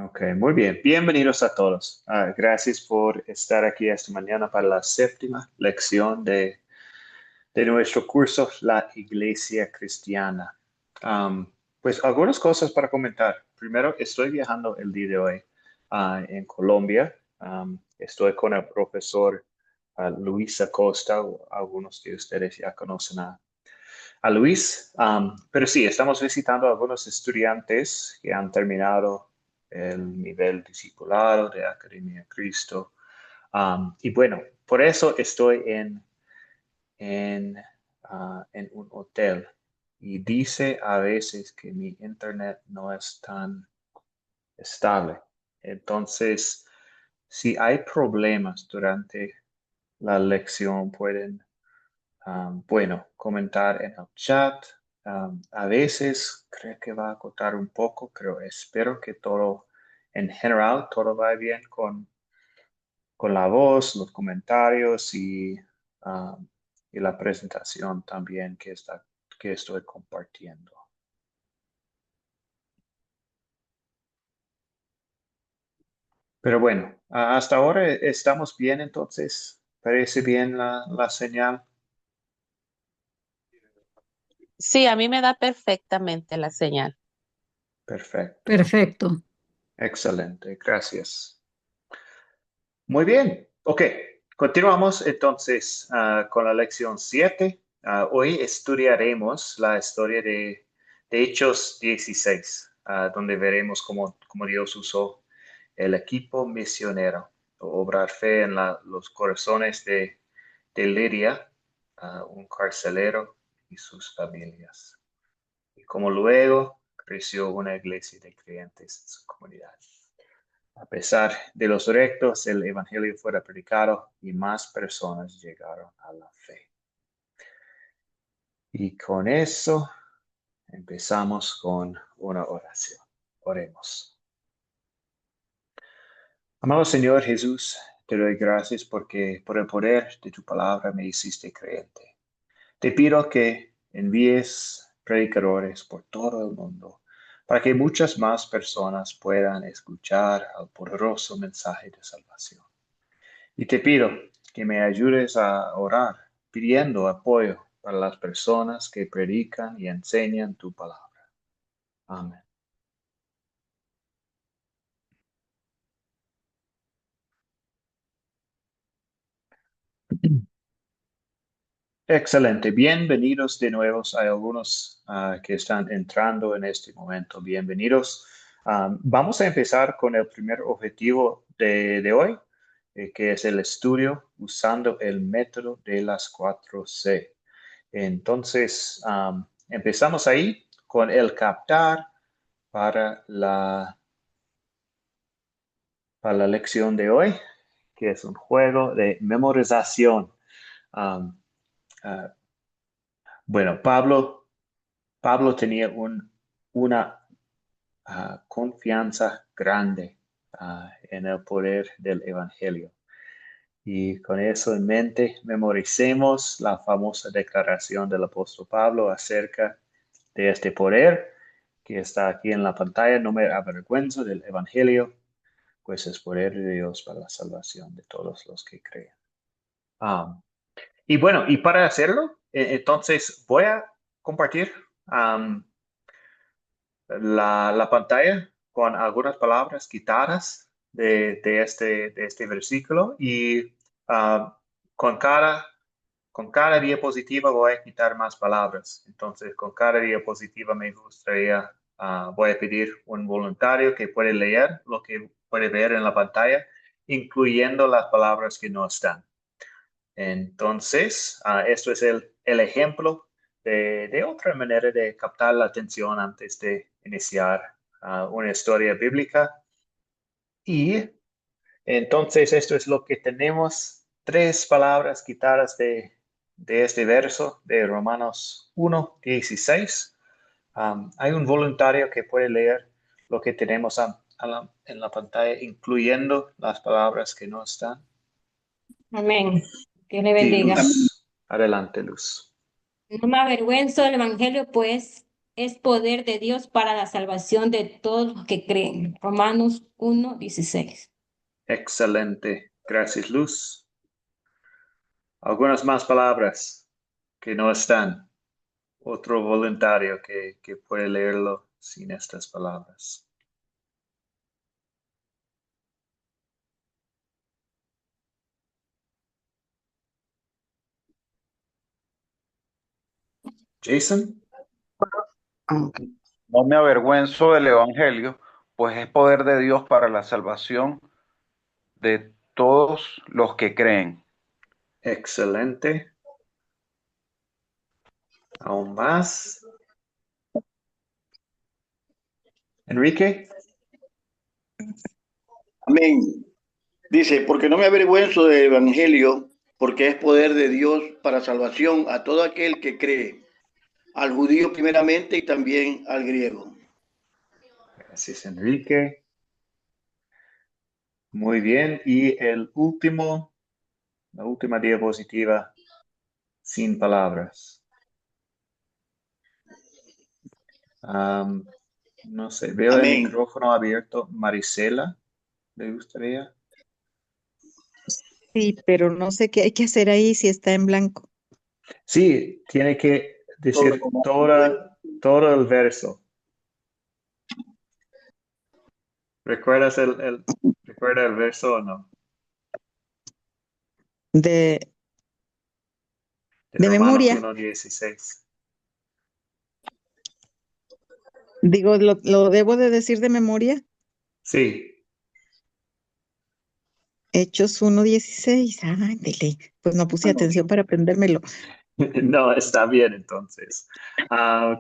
Ok, muy bien. Bienvenidos a todos. Gracias por estar aquí esta mañana para la séptima lección de nuestro curso, La Iglesia Cristiana. Um, pues algunas cosas para comentar. Primero, estoy viajando el día de hoy en Colombia. Estoy con el profesor Luis Acosta. Algunos de ustedes ya conocen a Luis. Pero sí, estamos visitando a algunos estudiantes que han terminado el nivel discipulado de Academia Cristo. Y bueno, por eso estoy en, en un hotel y dice a veces que mi internet no es tan estable. Entonces, si hay problemas durante la lección, pueden bueno, comentar en el chat. A veces creo que va a cortar un poco, pero espero que todo, en general, todo va bien con la voz, los comentarios y la presentación también que estoy compartiendo. Pero bueno, hasta ahora estamos bien, entonces, ¿parece bien la señal? Sí, a mí me da perfectamente la señal. Perfecto. Perfecto. Excelente, gracias. Muy bien, ok. Continuamos entonces con la lección 7. Hoy estudiaremos la historia de Hechos 16, donde veremos cómo Dios usó el equipo misionero o obrar fe en los corazones de Lidia, un carcelero y sus familias, y cómo luego creció una iglesia de creyentes en su comunidad. A pesar de los rectos, el evangelio fue predicado y más personas llegaron a la fe. Y con eso empezamos con una oración. Oremos. Amado Señor Jesús, te doy gracias porque por el poder de tu palabra me hiciste creyente. Te pido que envíes predicadores por todo el mundo para que muchas más personas puedan escuchar al poderoso mensaje de salvación. Y te pido que me ayudes a orar pidiendo apoyo para las personas que predican y enseñan tu palabra. Amén. Excelente. Bienvenidos de nuevo. Hay algunos que están entrando en este momento. Bienvenidos. Vamos a empezar con el primer objetivo de hoy, que es el estudio usando el método de las 4C. Entonces, empezamos ahí con el captar para la lección de hoy, que es un juego de memorización. Um, ah, bueno, Pablo tenía una confianza grande en el poder del Evangelio. Y con eso en mente, memoricemos la famosa declaración del apóstol Pablo acerca de este poder que está aquí en la pantalla. No me avergüenzo del Evangelio, pues es poder de Dios para la salvación de todos los que creen. Ah, y bueno, y para hacerlo, entonces voy a compartir um, la pantalla con algunas palabras quitadas de este versículo y ah, con cada diapositiva voy a quitar más palabras. Entonces, con cada diapositiva me gustaría, voy a pedir un voluntario que puede leer lo que puede ver en la pantalla, incluyendo las palabras que no están. Entonces, esto es el ejemplo de otra manera de captar la atención antes de iniciar una historia bíblica. Y entonces, esto es lo que tenemos, tres palabras quitadas de este verso de Romanos 1:16. Hay un voluntario que puede leer lo que tenemos en la pantalla, incluyendo las palabras que no están. Amén. Dios le Sí, bendiga. Luz. Adelante, Luz. No me avergüenzo del Evangelio, pues es poder de Dios para la salvación de todos los que creen. Romanos 1:16. Excelente. Gracias, Luz. Algunas más palabras que no están. Otro voluntario que puede leerlo sin estas palabras. Jason. No me avergüenzo del Evangelio, pues es poder de Dios para la salvación de todos los que creen. Excelente. Aún más. Enrique. Amén. Dice, porque no me avergüenzo del Evangelio, porque es poder de Dios para salvación a todo aquel que cree, al judío primeramente y también al griego. Gracias, Enrique. Muy bien. Y la última diapositiva sin palabras. No sé, veo el Amén. micrófono abierto. Marisela, ¿le gustaría? Sí, pero no sé qué hay que hacer ahí si está en blanco. Sí, tiene que decir todo el verso. ¿Recuerdas recuerda el verso o no? De, De de Romanos memoria. 1:16. Digo, ¿lo debo de decir de memoria? Sí, Hechos 1:16. Ah, dele. Pues no puse atención para aprendérmelo. no, está bien entonces.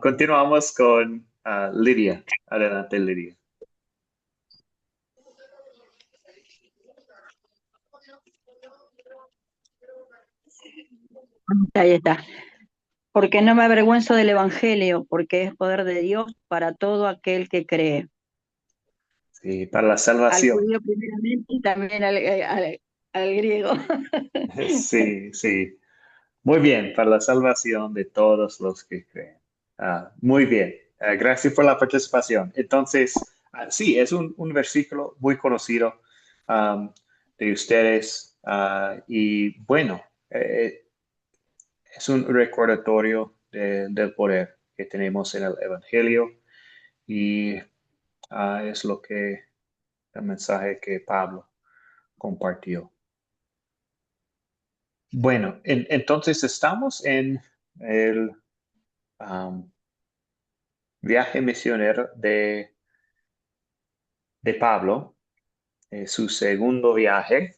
Continuamos con Lidia. Adelante, Lidia. Ahí está. Porque no me avergüenzo del Evangelio, porque es poder de Dios para todo aquel que cree. Sí, para la Al salvación. judío primeramente y también al griego. Sí, sí. Muy bien, para la salvación de todos los que creen. Muy bien. Gracias por la participación. Entonces, sí, es un versículo muy conocido de ustedes. Y bueno, es un recordatorio del poder que tenemos en el Evangelio y es el mensaje que Pablo compartió. Bueno, entonces estamos en el viaje misionero de Pablo, su segundo viaje,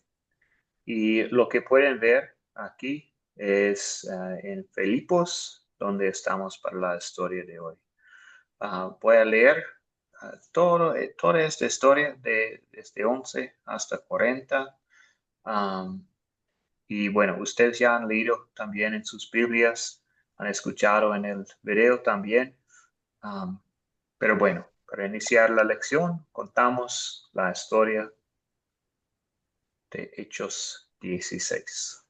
y lo que pueden ver aquí es en Filipos, donde estamos para la historia de hoy. Voy a leer toda esta historia desde 11 hasta 40. Y bueno, ustedes ya han leído también en sus Biblias, han escuchado en el video también. Um, pero bueno, para iniciar la lección, contamos la historia de Hechos 16.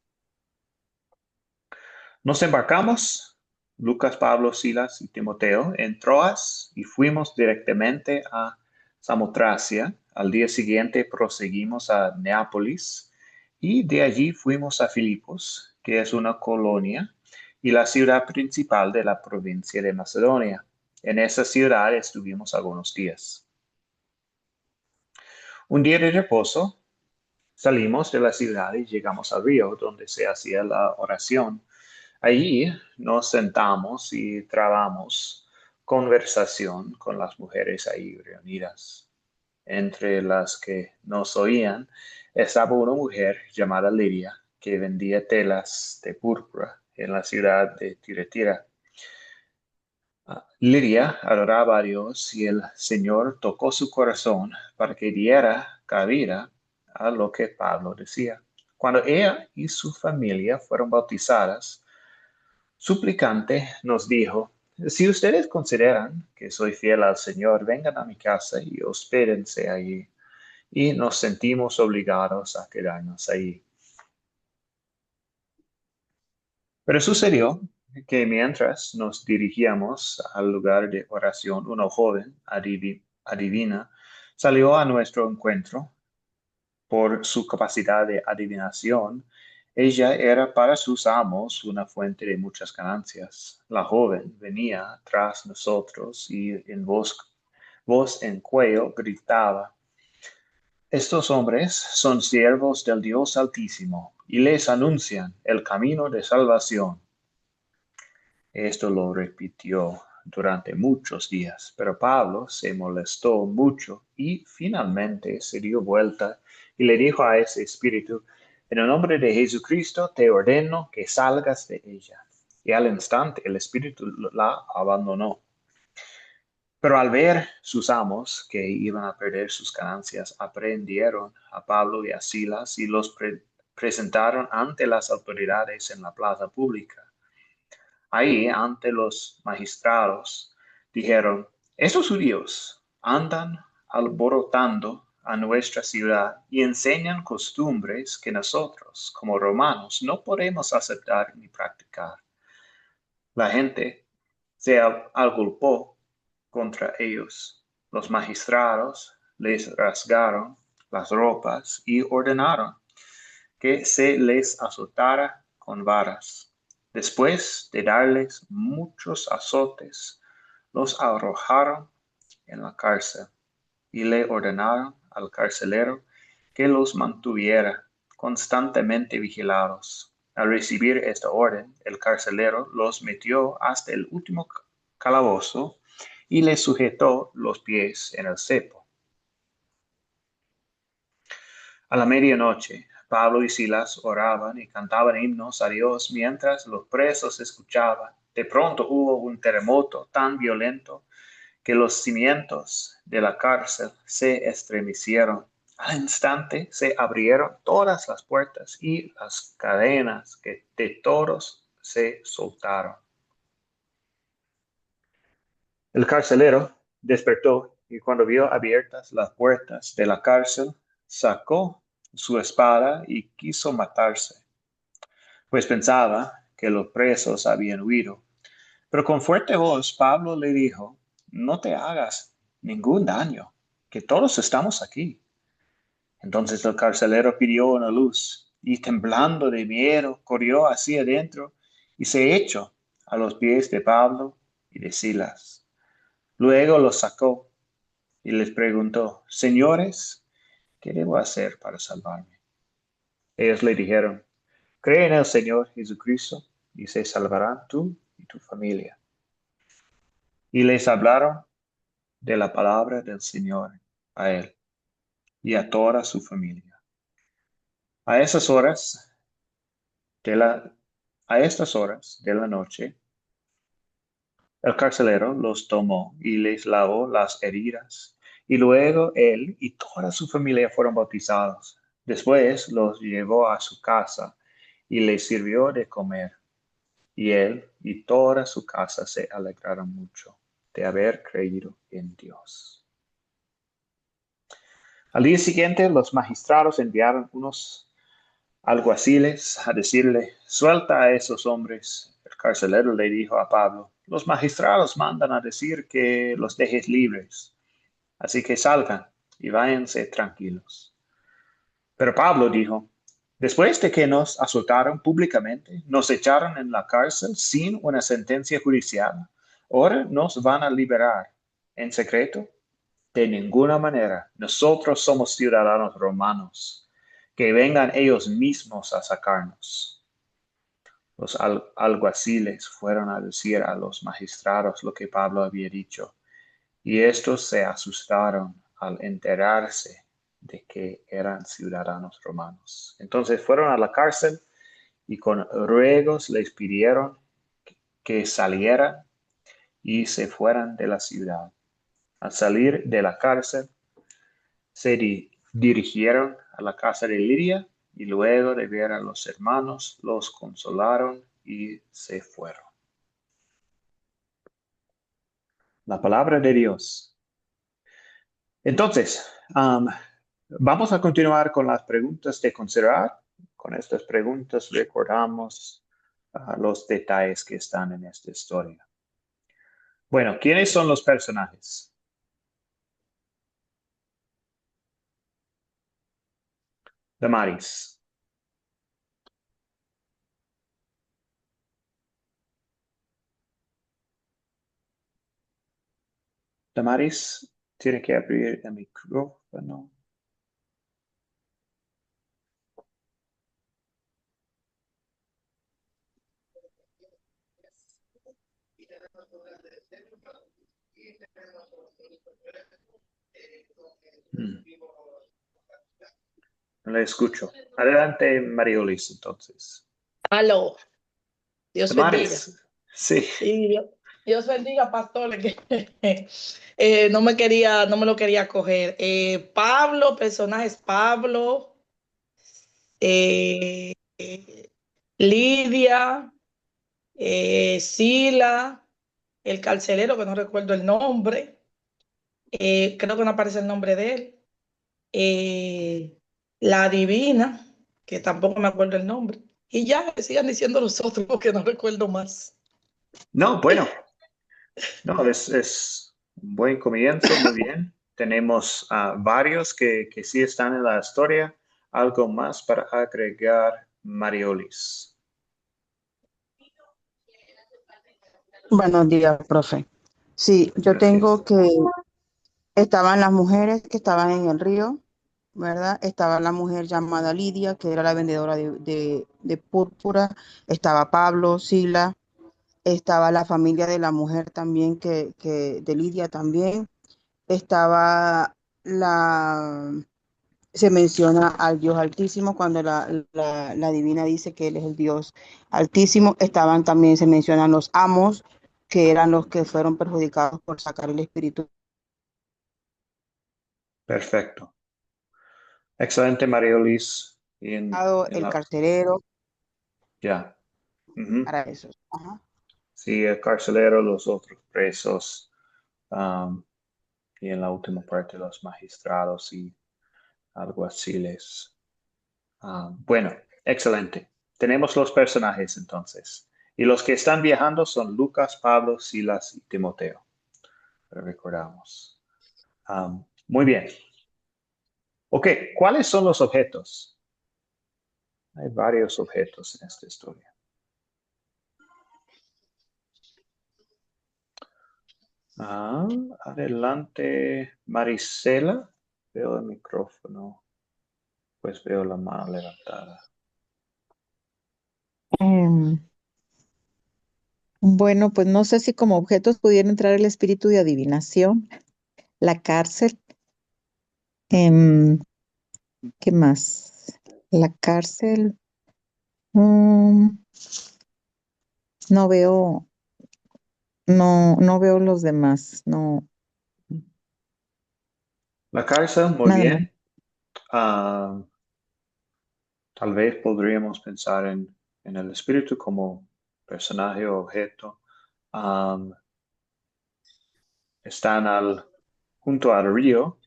Nos embarcamos, Lucas, Pablo, Silas y Timoteo, en Troas y fuimos directamente a Samotracia. Al día siguiente proseguimos a Neápolis y de allí fuimos a Filipos, que es una colonia y la ciudad principal de la provincia de Macedonia. En esa ciudad estuvimos algunos días. Un día de reposo, salimos de la ciudad y llegamos al río donde se hacía la oración. Allí nos sentamos y trabamos conversación con las mujeres ahí reunidas. Entre las que nos oían estaba una mujer llamada Lidia que vendía telas de púrpura en la ciudad de Tiatira. Lidia adoraba a Dios y el Señor tocó su corazón para que diera cabida a lo que Pablo decía. Cuando ella y su familia fueron bautizadas, suplicante nos dijo, si ustedes consideran que soy fiel al Señor, vengan a mi casa y hospédense allí. Y nos sentimos obligados a quedarnos ahí. Pero sucedió que mientras nos dirigíamos al lugar de oración, una joven adivina salió a nuestro encuentro. Por su capacidad de adivinación, ella era para sus amos una fuente de muchas ganancias. La joven venía tras nosotros y en voz en cuello gritaba: Estos hombres son siervos del Dios Altísimo y les anuncian el camino de salvación. Esto lo repitió durante muchos días, pero Pablo se molestó mucho y finalmente se dio vuelta y le dijo a ese espíritu: En el nombre de Jesucristo te ordeno que salgas de ella. Y al instante el espíritu la abandonó. Pero al ver sus amos que iban a perder sus ganancias, aprendieron a Pablo y a Silas y los presentaron ante las autoridades en la plaza pública. Ahí, ante los magistrados, dijeron: Estos judíos andan alborotando a nuestra ciudad y enseñan costumbres que nosotros, como romanos, no podemos aceptar ni practicar. La gente se agolpó contra ellos. Los magistrados les rasgaron las ropas y ordenaron que se les azotara con varas. Después de darles muchos azotes, los arrojaron en la cárcel y le ordenaron al carcelero que los mantuviera constantemente vigilados. Al recibir esta orden, el carcelero los metió hasta el último calabozo y les sujetó los pies en el cepo. A la medianoche, Pablo y Silas oraban y cantaban himnos a Dios mientras los presos escuchaban. De pronto hubo un terremoto tan violento que los cimientos de la cárcel se estremecieron. Al instante se abrieron todas las puertas y las cadenas de todos se soltaron. El carcelero despertó y cuando vio abiertas las puertas de la cárcel, sacó su espada y quiso matarse, pues pensaba que los presos habían huido. Pero con fuerte voz Pablo le dijo: No te hagas ningún daño, que todos estamos aquí. Entonces el carcelero pidió una luz y temblando de miedo corrió hacia adentro y se echó a los pies de Pablo y de Silas. Luego los sacó y les preguntó: Señores, ¿qué debo hacer para salvarme? Ellos le dijeron: Cree en el Señor Jesucristo y se salvarán tú y tu familia. Y les hablaron de la palabra del Señor a él y a toda su familia. A estas horas de la noche, el carcelero los tomó y les lavó las heridas, y luego él y toda su familia fueron bautizados. Después los llevó a su casa y les sirvió de comer. Y él y toda su casa se alegraron mucho de haber creído en Dios. Al día siguiente, los magistrados enviaron unos alguaciles a decirle: Suelta a esos hombres. El carcelero le dijo a Pablo: Los magistrados mandan a decir que los dejes libres. Así que salgan y váyanse tranquilos. Pero Pablo dijo: Después de que nos azotaron públicamente, nos echaron en la cárcel sin una sentencia judicial, ahora nos van a liberar en secreto. De ninguna manera. Nosotros somos ciudadanos romanos. Que vengan ellos mismos a sacarnos. Los alguaciles fueron a decir a los magistrados lo que Pablo había dicho, y estos se asustaron al enterarse de que eran ciudadanos romanos. Entonces fueron a la cárcel y con ruegos les pidieron que salieran y se fueran de la ciudad. Al salir de la cárcel, se dirigieron a la casa de Lidia y luego de ver a los hermanos, los consolaron y se fueron. La palabra de Dios. Entonces, vamos a continuar con las preguntas de considerar. Con estas preguntas recordamos los detalles que están en esta historia. Bueno, ¿quiénes son los personajes? Damaris. Damaris tiene que abrir el micrófono. No le escucho. Adelante, Mariolis, entonces. Aló, Dios bendiga. Damaris, sí. Y Dios bendiga, pastor, que no me lo quería coger. Pablo, personajes Pablo, eh, Lidia, Sila, el carcelero, que no recuerdo el nombre, creo que no aparece el nombre de él, la divina, que tampoco me acuerdo el nombre, y ya, que sigan diciendo los otros, porque no recuerdo más. No, bueno. No, es un buen comienzo, muy bien. Tenemos varios que sí están en la historia. ¿Algo más para agregar, Mariolis? Buenos días, profe. Sí, yo Gracias. tengo que estaban las mujeres que estaban en el río, ¿verdad? Estaba la mujer llamada Lidia, que era la vendedora de púrpura. Estaba Pablo, Sila. Estaba la familia de la mujer también, de Lidia también. Estaba se menciona al Dios Altísimo cuando la divina dice que Él es el Dios Altísimo. También se mencionan los amos, que eran los que fueron perjudicados por sacar el espíritu. Perfecto. Excelente, Mariolis. El carcelero, Ya. Ujú. para eso. Ajá. Sí, el carcelero, los otros presos, y en la última parte los magistrados y alguaciles. Bueno, excelente. Tenemos los personajes entonces. Y los que están viajando son Lucas, Pablo, Silas y Timoteo. Recordamos. Muy bien. Ok, ¿cuáles son los objetos? Hay varios objetos en esta historia. Adelante, Marisela. Veo el micrófono. Pues veo la mano levantada. Bueno, pues no sé si como objetos pudiera entrar el espíritu de adivinación, la cárcel. ¿Qué más? La cárcel. No veo, no veo los demás. No, La cárcel, muy nada más. bien. Tal vez podríamos pensar en el espíritu como personaje o objeto. Están junto al río,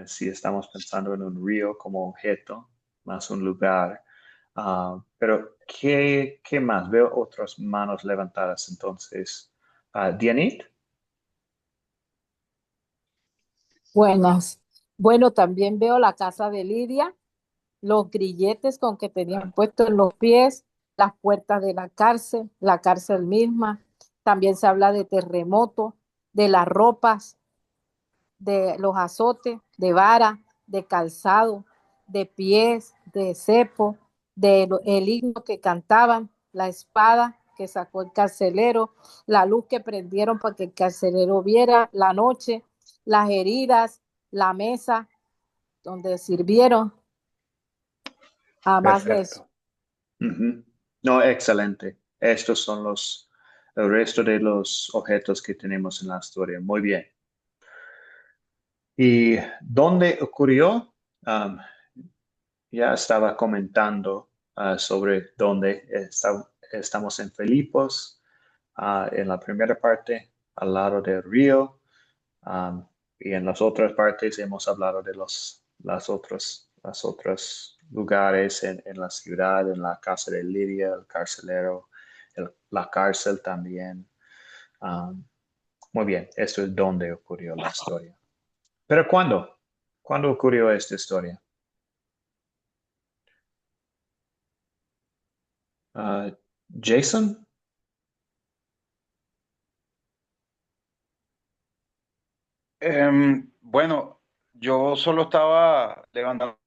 si estamos pensando en un río como objeto, más un lugar. Pero, ¿qué más? Veo otras manos levantadas entonces. Dianit, Buenas. Bueno, también veo la casa de Lidia, los grilletes con que tenían puestos en los pies, las puertas de la cárcel misma. También se habla de terremoto, de las ropas, de los azotes, de vara, de calzado, de pies, de cepo, el himno que cantaban, la espada que sacó el carcelero, la luz que prendieron para que el carcelero viera, la noche, las heridas, la mesa donde sirvieron, además de eso. perfecto. Ujú. No, excelente. Estos son el resto de los objetos que tenemos en la historia. Muy bien. ¿Y dónde ocurrió? Ya estaba comentando sobre dónde estamos en Filipos, en la primera parte, al lado del río, y en las otras partes hemos hablado de las otros lugares en la ciudad, en la casa de Lidia, el carcelero, la cárcel también. Muy bien, esto es donde ocurrió la historia. Pero ¿cuándo? ¿Cuándo ocurrió esta historia? Jason. Bueno, yo solo estaba levantando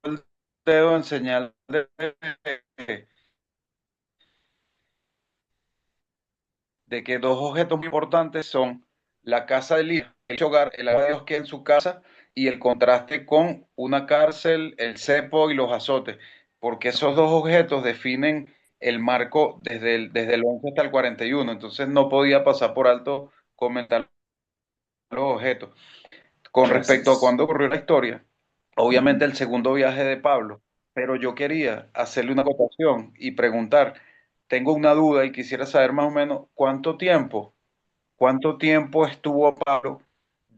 el dedo en señal de que dos objetos muy importantes son la casa de Elías, el hogar, el agua de Dios que es en su casa, y el contraste con una cárcel, el cepo y los azotes, porque esos dos objetos definen el marco desde el 11 hasta el 41. Entonces no podía pasar por alto comentar los objetos. Con respecto a Gracias. cuándo ocurrió la historia, obviamente el segundo viaje de Pablo, pero yo quería hacerle una acotación y preguntar, tengo una duda y quisiera saber más o menos cuánto tiempo estuvo Pablo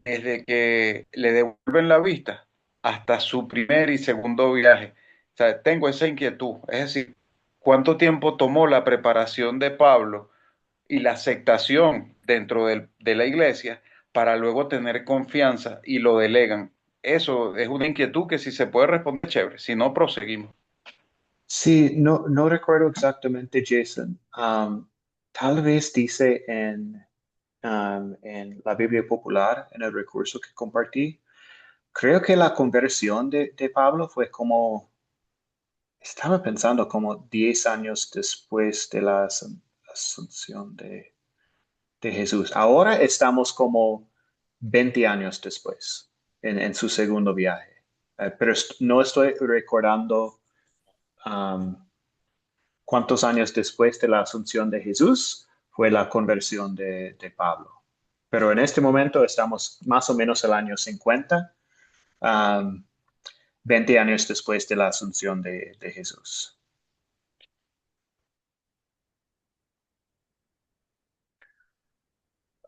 desde que le devuelven la vista hasta su primer y segundo viaje. O sea, tengo esa inquietud, es decir, cuánto tiempo tomó la preparación de Pablo y la aceptación dentro de la iglesia para luego tener confianza y lo delegan. Eso es una inquietud que si se puede responder, chévere, si no, proseguimos. Sí, no recuerdo exactamente, Jason. Tal vez dice en la Biblia Popular, en el recurso que compartí, creo que la conversión de Pablo fue como, estaba pensando como 10 años después de la asunción de Jesús. Ahora estamos como 20 años después, en su segundo viaje. Pero no estoy recordando um, cuántos años después de la asunción de Jesús fue la conversión de Pablo. Pero en este momento estamos más o menos el año 50, um, 20 años después de la asunción de Jesús.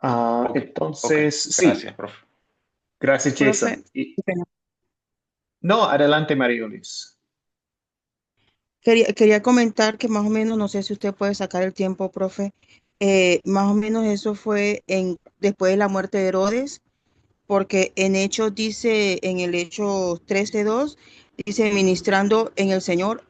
Ok, Entonces, sí, gracias, profe. gracias, Profe, Jason. No, adelante, María Luis. quería comentar que más o menos, no sé si usted puede sacar el tiempo, profe, más o menos eso fue después de la muerte de Herodes, porque en Hechos dice, en el Hechos 13:2, dice, ministrando en el Señor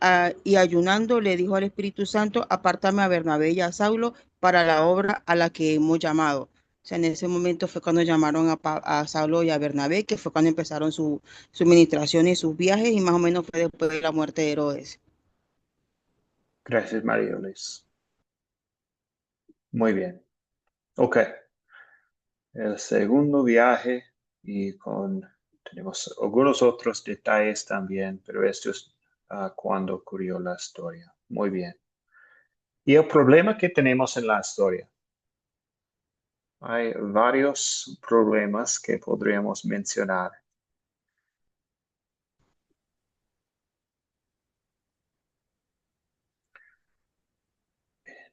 y ayunando, le dijo al Espíritu Santo, apártame a Bernabé y a Saulo para la obra a la que hemos llamado. O sea, en ese momento fue cuando llamaron a Saulo y a Bernabé, que fue cuando empezaron su ministración y sus viajes, y más o menos fue después de la muerte de Herodes. Gracias, María Luis. Muy bien. Ok. El segundo viaje y tenemos algunos otros detalles también, pero esto es cuando ocurrió la historia. Muy bien. Y el problema que tenemos en la historia. Hay varios problemas que podríamos mencionar.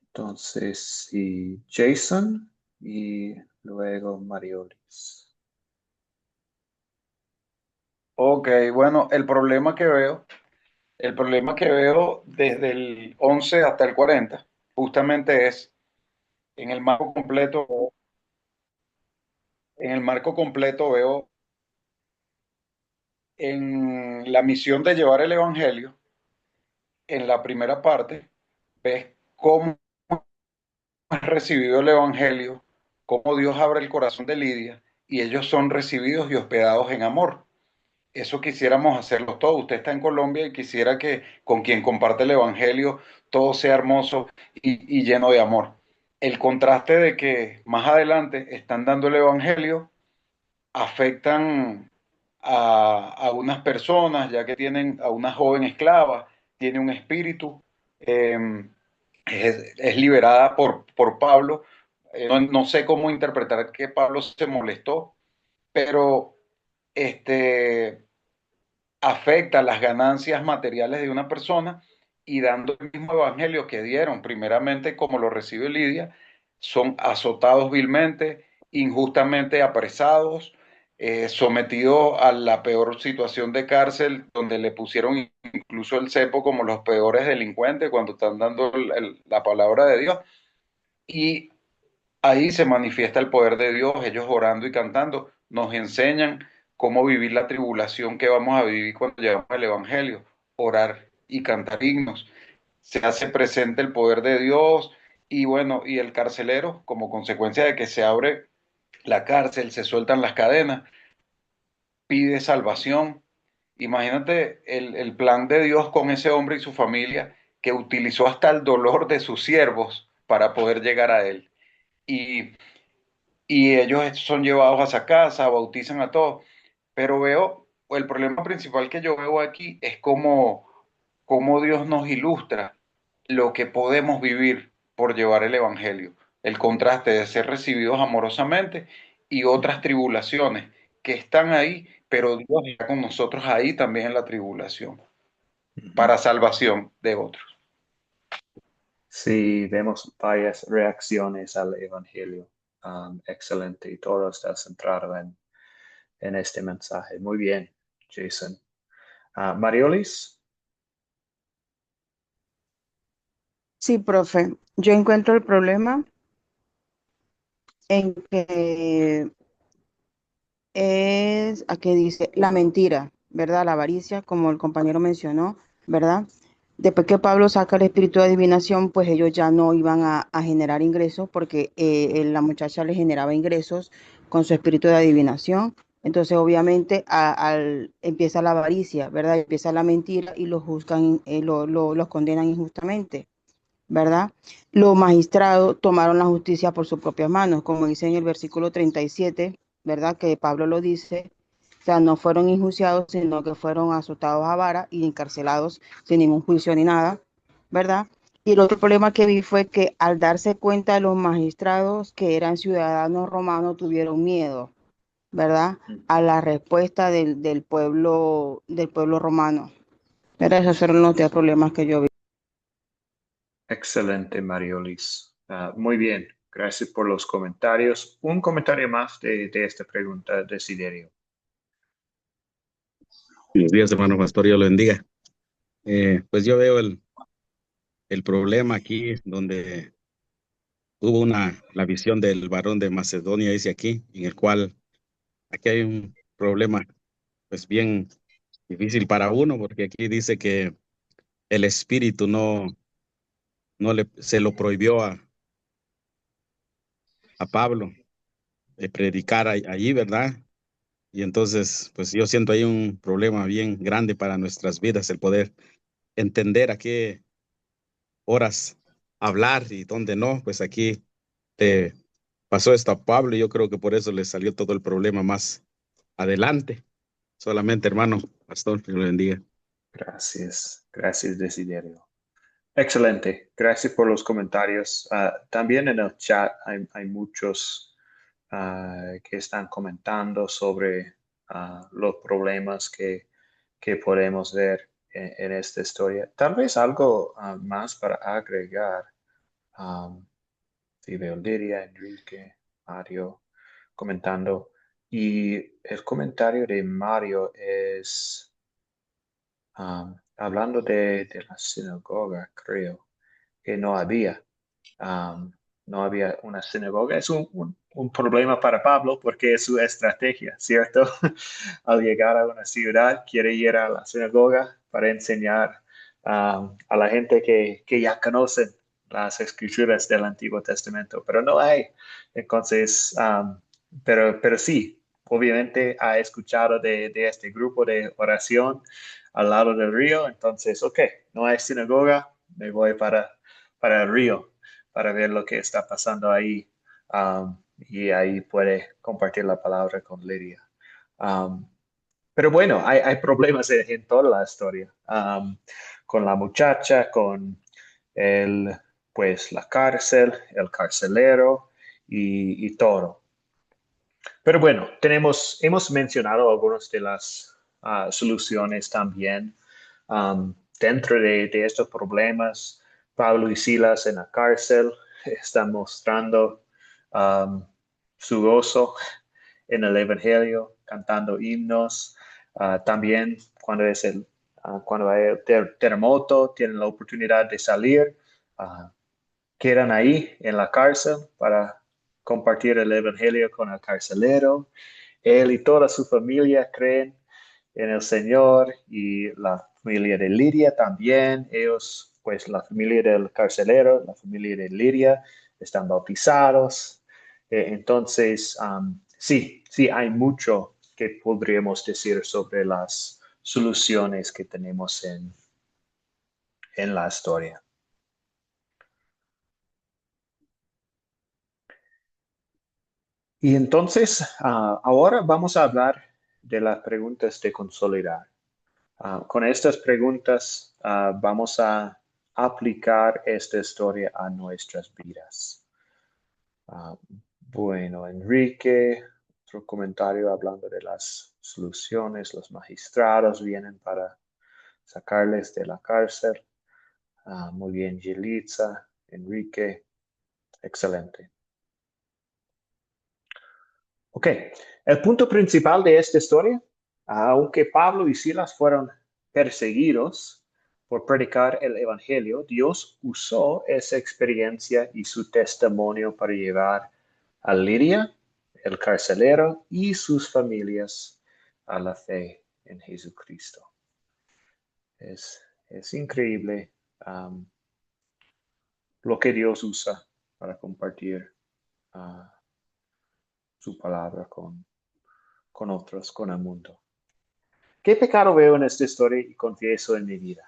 Entonces, sí, Jason y luego Mariolis. Ok, bueno, el problema que veo desde el 11 hasta el 40, justamente es en el marco completo, en el marco completo veo en la misión de llevar el evangelio, en la primera parte, ves cómo es recibido el evangelio, cómo Dios abre el corazón de Lidia y ellos son recibidos y hospedados en amor. Eso quisiéramos hacerlo todos. Usted está en Colombia y quisiera que con quien comparte el evangelio todo sea hermoso y lleno de amor. El contraste de que más adelante están dando el evangelio, afectan a unas personas, ya que tienen a una joven esclava, tiene un espíritu, eh, es liberada por Pablo. No sé cómo interpretar que Pablo se molestó, pero este, afecta las ganancias materiales de una persona y dando el mismo evangelio que dieron, primeramente como lo recibe Lidia, son azotados vilmente, injustamente apresados, sometido a la peor situación de cárcel, donde le pusieron incluso el cepo como los peores delincuentes cuando están dando la palabra de Dios. Y ahí se manifiesta el poder de Dios, ellos orando y cantando, nos enseñan cómo vivir la tribulación que vamos a vivir cuando llevamos el Evangelio, orar y cantar himnos. Se hace presente el poder de Dios y bueno, y el carcelero, como consecuencia de que se abre la cárcel, se sueltan las cadenas, pide salvación. Imagínate el plan de Dios con ese hombre y su familia que utilizó hasta el dolor de sus siervos para poder llegar a él. Y, y ellos son llevados a esa casa, bautizan a todos. Pero el problema principal que yo veo aquí es cómo Dios nos ilustra lo que podemos vivir por llevar el Evangelio. El contraste de ser recibidos amorosamente y otras tribulaciones que están ahí, pero Dios está con nosotros ahí también en la tribulación, para salvación de otros. Sí, vemos varias reacciones al Evangelio. Excelente, y todo está centrado en este mensaje. Muy bien, Jason. Mariolis. Sí, profe. Yo encuentro el problema en que es, aquí dice, la mentira, ¿verdad? La avaricia, como el compañero mencionó, ¿verdad? Después que Pablo saca el espíritu de adivinación, pues ellos ya no iban a generar ingresos porque la muchacha le generaba ingresos con su espíritu de adivinación. Entonces, obviamente, empieza la avaricia, ¿verdad? Empieza la mentira y los juzgan, los condenan injustamente, ¿verdad? Los magistrados tomaron la justicia por sus propias manos, como dice en el versículo 37, ¿verdad? Que Pablo lo dice, o sea, no fueron enjuiciados, sino que fueron azotados a vara y encarcelados sin ningún juicio ni nada, ¿verdad? Y el otro problema que vi fue que al darse cuenta los magistrados que eran ciudadanos romanos tuvieron miedo, ¿verdad? A la respuesta del pueblo romano. Pero esos fueron los tres problemas que yo vi. Excelente, Mariolis. Muy bien, gracias por los comentarios. Un comentario más de esta pregunta, Desiderio. Buenos días, hermano pastor, Dios lo bendiga. Pues yo veo el problema aquí donde hubo la visión del varón de Macedonia, dice aquí, en el cual aquí hay un problema pues bien difícil para uno, porque aquí dice que el espíritu se lo prohibió a Pablo de predicar allí, ¿verdad? Y entonces, pues yo siento ahí un problema bien grande para nuestras vidas, el poder entender a qué horas hablar y dónde no. Pues aquí pasó esto a Pablo y yo creo que por eso le salió todo el problema más adelante. Solamente, hermano pastor, que lo bendiga. Gracias, Desiderio. Excelente, gracias por los comentarios. También en el chat hay muchos que están comentando sobre los problemas que podemos ver en esta historia. Tal vez algo más para agregar. Sí, veo Lidia, Enrique, Mario comentando. Y el comentario de Mario es hablando de la sinagoga, creo que no había una sinagoga. Es un problema para Pablo porque es su estrategia, ¿cierto? Al llegar a una ciudad, quiere ir a la sinagoga para enseñar a la gente que ya conocen las escrituras del Antiguo Testamento, pero no hay. Entonces, pero sí, obviamente ha escuchado de este grupo de oración al lado del río, entonces, ok, no hay sinagoga, me voy para el río para ver lo que está pasando ahí, y ahí puede compartir la palabra con Lidia. Pero bueno, hay problemas en toda la historia, con la muchacha, con pues la cárcel, el carcelero y todo. Pero bueno, hemos mencionado algunas de las soluciones también. Dentro de estos problemas, Pablo y Silas en la cárcel están mostrando su gozo en el Evangelio. cantando himnos. También cuando hay el terremoto, tienen la oportunidad de salir, quedan ahí en la cárcel para compartir el evangelio con el carcelero. Él y toda su familia creen en el Señor, y la familia de Lidia también. Ellos, pues la familia del carcelero, la familia de Lidia, están bautizados. Entonces, sí, hay mucho que podríamos decir sobre las soluciones que tenemos en la historia. Y entonces, ahora vamos a hablar de las preguntas de consolidar. Con estas preguntas, vamos a aplicar esta historia a nuestras vidas. Bueno, Enrique, otro comentario hablando de las soluciones. Los magistrados vienen para sacarles de la cárcel. Muy bien, Yelitza, Enrique, excelente. Ok, el punto principal de esta historia, aunque Pablo y Silas fueron perseguidos por predicar el evangelio, Dios usó esa experiencia y su testimonio para llevar a Lidia, el carcelero, y sus familias a la fe en Jesucristo. Es increíble lo que Dios usa para compartir su palabra con otros, con el mundo. ¿Qué pecado veo en esta historia y confieso en mi vida?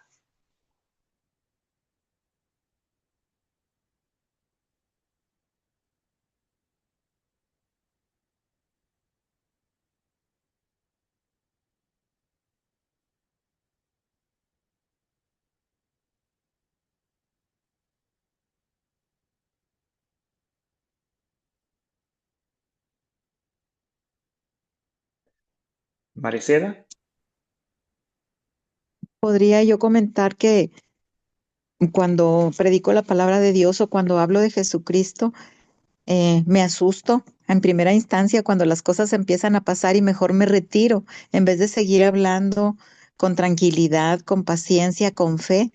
Maricela. Podría yo comentar que cuando predico la palabra de Dios o cuando hablo de Jesucristo, me asusto en primera instancia cuando las cosas empiezan a pasar y mejor me retiro en vez de seguir hablando con tranquilidad, con paciencia, con fe.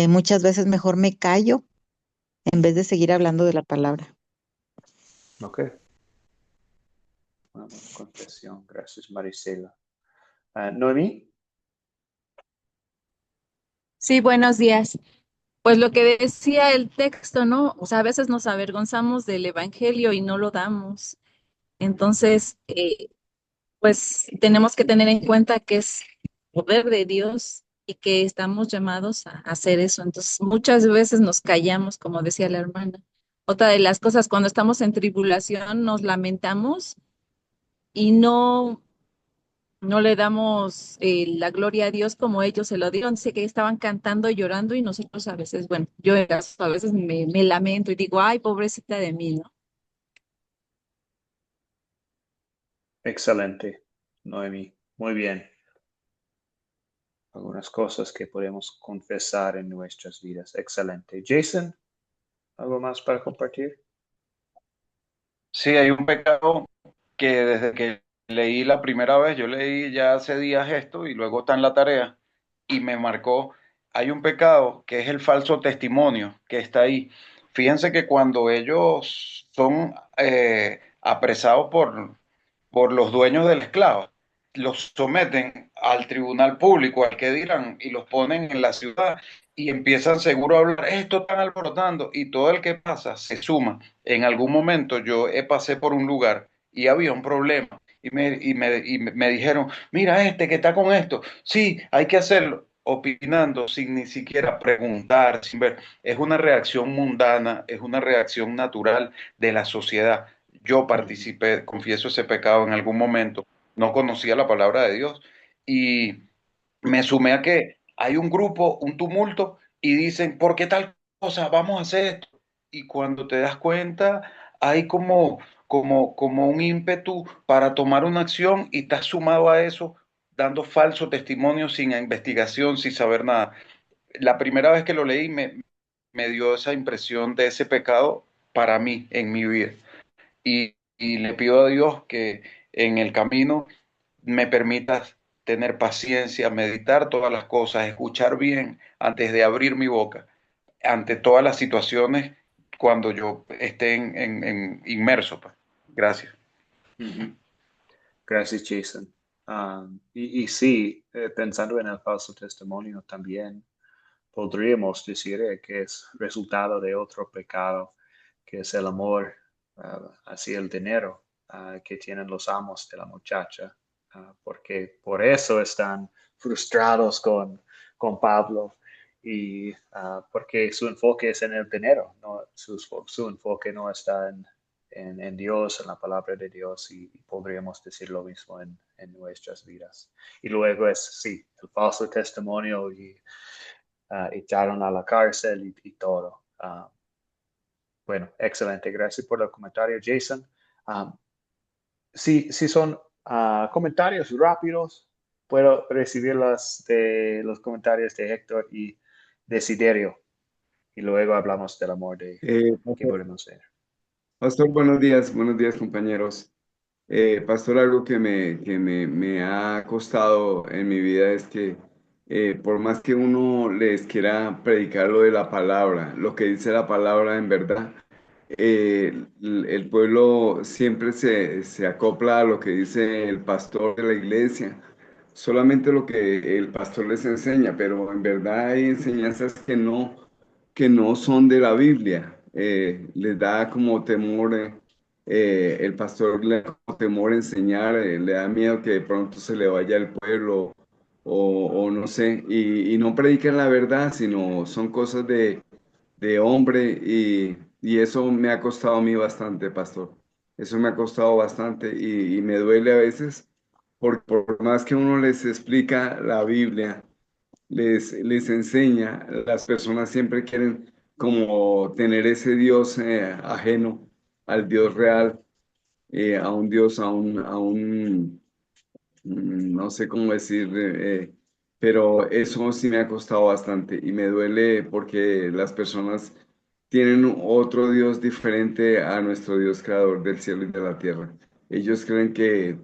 Muchas veces mejor me callo en vez de seguir hablando de la palabra. Ok. Bueno, confesión. Gracias, Maricela. Noemí. Sí, buenos días. Pues lo que decía el texto, ¿no? O sea, a veces nos avergonzamos del evangelio y no lo damos. Entonces, pues tenemos que tener en cuenta que es poder de Dios y que estamos llamados a hacer eso. Entonces, muchas veces nos callamos, como decía la hermana. Otra de las cosas, cuando estamos en tribulación, nos lamentamos y no le damos la gloria a Dios como ellos se lo dieron. Dice que estaban cantando y llorando y nosotros a veces, bueno, yo a veces me lamento y digo, ay, pobrecita de mí, ¿no? Excelente, Noemí. Muy bien. Algunas cosas que podemos confesar en nuestras vidas. Excelente. Jason, ¿algo más para compartir? Sí, hay un pecado que desde que leí la primera vez, yo leí ya hace días esto y luego está en la tarea y me marcó. Hay un pecado que es el falso testimonio que está ahí. Fíjense que cuando ellos son apresados por los dueños de la esclava, los someten al tribunal público, al que dirán, y los ponen en la ciudad y empiezan seguro a hablar, esto están alborotando, y todo el que pasa se suma. En algún momento yo pasé por un lugar y había un problema y me dijeron, mira este que está con esto, sí, hay que hacerlo, opinando sin ni siquiera preguntar, sin ver. Es una reacción mundana, es una reacción natural de la sociedad. Yo participé, confieso ese pecado en algún momento, no conocía la palabra de Dios y me sumé a que hay un grupo, un tumulto y dicen, ¿por qué tal cosa? Vamos a hacer esto. Y cuando te das cuenta, hay como un ímpetu para tomar una acción y estás sumado a eso, dando falso testimonio sin investigación, sin saber nada. La primera vez que lo leí me dio esa impresión de ese pecado para mí en mi vida y le pido a Dios que en el camino me permitas tener paciencia, meditar todas las cosas, escuchar bien antes de abrir mi boca, ante todas las situaciones cuando yo esté inmerso, pues. Gracias. Ujú. Gracias, Jason. Y sí, pensando en el falso testimonio también, podríamos decir que es resultado de otro pecado, que es el amor hacia el dinero que tienen los amos de la muchacha, porque por eso están frustrados con Pablo y porque su enfoque es en el dinero, no, su enfoque no está en Dios, en la palabra de Dios, y podríamos decir lo mismo en nuestras vidas. Y luego es, sí, el falso testimonio y echaron a la cárcel y todo. Bueno, excelente. Gracias por el comentario, Jason. Si son comentarios rápidos, puedo recibir los comentarios de Héctor y Desiderio. Y luego hablamos del amor de que podemos ver. Pastor, buenos días compañeros. Pastor, algo que me ha costado en mi vida es que por más que uno les quiera predicar lo de la palabra, lo que dice la palabra en verdad, el pueblo siempre se acopla a lo que dice el pastor de la iglesia, solamente lo que el pastor les enseña, pero en verdad hay enseñanzas que no son de la Biblia. Les da como temor, el pastor le da como temor enseñar, le da miedo que de pronto se le vaya el pueblo o no sé, y no predican la verdad, sino son cosas de hombre y eso me ha costado a mí bastante, pastor. Eso me ha costado bastante y me duele a veces porque por más que uno les explica la Biblia, les enseña, las personas siempre quieren como tener ese Dios ajeno al Dios real, a un Dios, no sé cómo decir, pero eso sí me ha costado bastante y me duele porque las personas tienen otro Dios diferente a nuestro Dios creador del cielo y de la tierra. Ellos creen que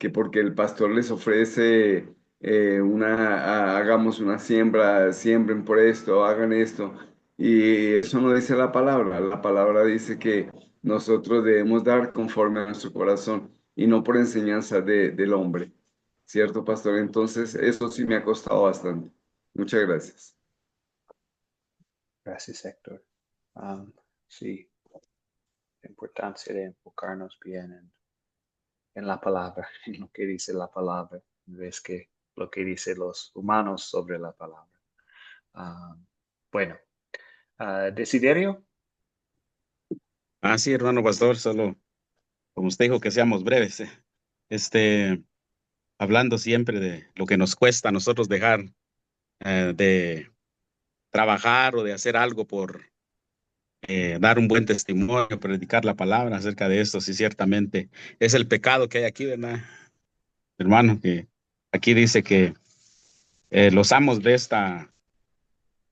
porque el pastor les ofrece hagamos una siembra, siembren por esto, hagan esto, y eso no dice la palabra dice que nosotros debemos dar conforme a nuestro corazón y no por enseñanza del hombre. ¿Cierto, pastor? Entonces, eso sí me ha costado bastante. Muchas gracias. Gracias, Héctor. Sí, la importancia de enfocarnos bien en la palabra, en lo que dice la palabra, en vez que lo que dicen los humanos sobre la palabra. Bueno, Desiderio. Sí, hermano pastor, solo como usted dijo que seamos breves, hablando siempre de lo que nos cuesta a nosotros dejar de trabajar o de hacer algo por dar un buen testimonio, predicar la palabra acerca de esto, sí, ciertamente es el pecado que hay aquí, ¿verdad? Hermano, que aquí dice que los amos de esta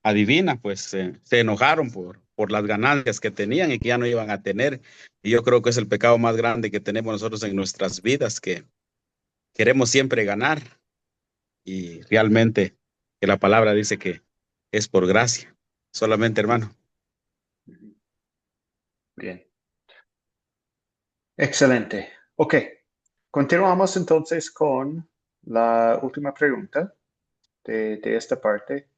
adivina, pues se enojaron por las ganancias que tenían y que ya no iban a tener. Y yo creo que es el pecado más grande que tenemos nosotros en nuestras vidas, que queremos siempre ganar y realmente que la palabra dice que es por gracia, solamente, hermano. Bien. Excelente. Ok. Continuamos entonces con la última pregunta de esta parte.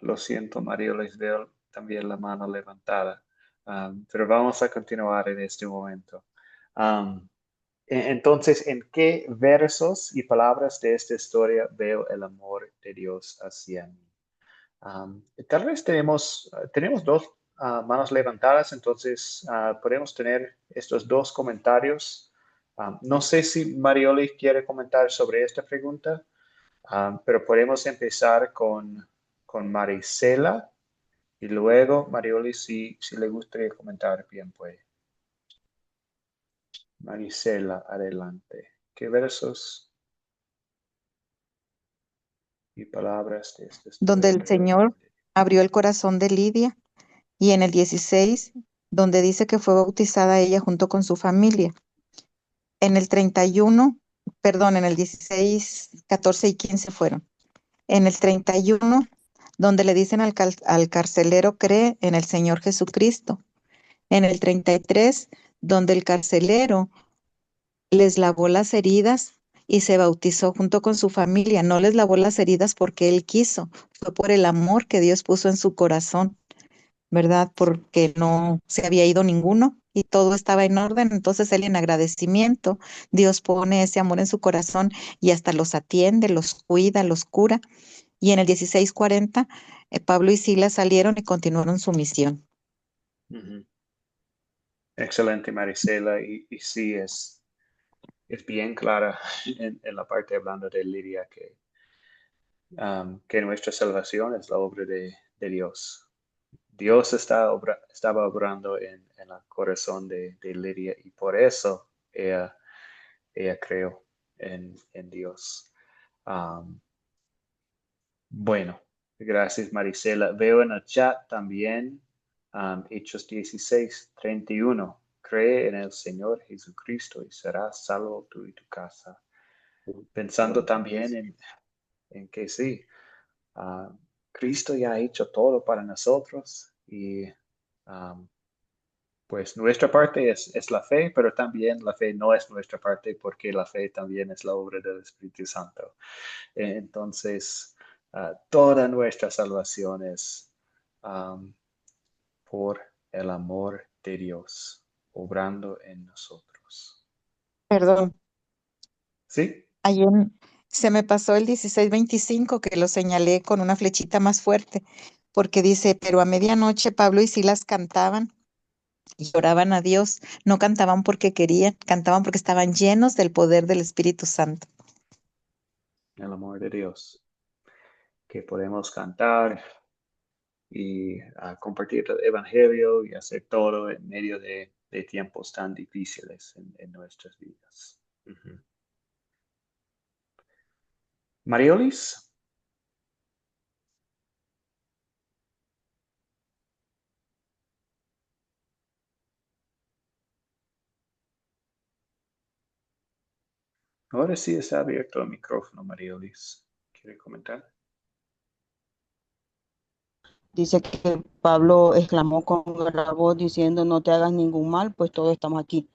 Lo siento, Mario, les veo también la mano levantada. Pero vamos a continuar en este momento. Entonces, ¿en qué versos y palabras de esta historia veo el amor de Dios hacia mí? Tal vez tenemos dos manos levantadas, entonces podemos tener estos dos comentarios. No sé si Marioli quiere comentar sobre esta pregunta, pero podemos empezar con Marisela y luego Marioli, si le gustaría comentar, bien puede. Marisela, adelante. ¿Qué versos y palabras de esta Donde historia el Señor abrió el corazón de Lidia, y en el 16, donde dice que fue bautizada ella junto con su familia. En el 31, perdón, en el 16, 14 y 15 fueron. En el 31, donde le dicen al carcelero, cree en el Señor Jesucristo. En el 33, donde el carcelero les lavó las heridas y se bautizó junto con su familia. No les lavó las heridas porque él quiso, fue por el amor que Dios puso en su corazón, ¿verdad? Porque no se había ido ninguno y todo estaba en orden. Entonces él en agradecimiento, Dios pone ese amor en su corazón y hasta los atiende, los cuida, los cura. Y en el 16:40, Pablo y Silas salieron y continuaron su misión. Ujú. Excelente, Marisela. Y sí, es bien clara en la parte hablando de Lidia que nuestra salvación es la obra de Dios. Dios estaba obrando en el corazón de Lidia y por eso ella creó en Dios. Um, bueno, gracias Marisela. Veo en el chat también Hechos 16:31. Cree en el Señor Jesucristo y serás salvo tú y tu casa. Pensando también en que sí, ah, Cristo ya ha hecho todo para nosotros y pues nuestra parte es la fe, pero también la fe no es nuestra parte porque la fe también es la obra del Espíritu Santo. Entonces, toda nuestra salvación es por el amor de Dios, obrando en nosotros. Perdón, ¿Sí? ayer se me pasó el 16:25 que lo señalé con una flechita más fuerte, porque dice, pero a medianoche Pablo y Silas cantaban y oraban a Dios. No cantaban porque querían, cantaban porque estaban llenos del poder del Espíritu Santo. El amor de Dios, que podemos cantar y compartir el Evangelio y hacer todo en medio de tiempos tan difíciles en nuestras vidas. Ujú. Mariolis. Ahora sí está abierto el micrófono, Mariolis. ¿Quiere comentar? Dice que Pablo exclamó con gran voz diciendo, no te hagas ningún mal, pues todos estamos aquí.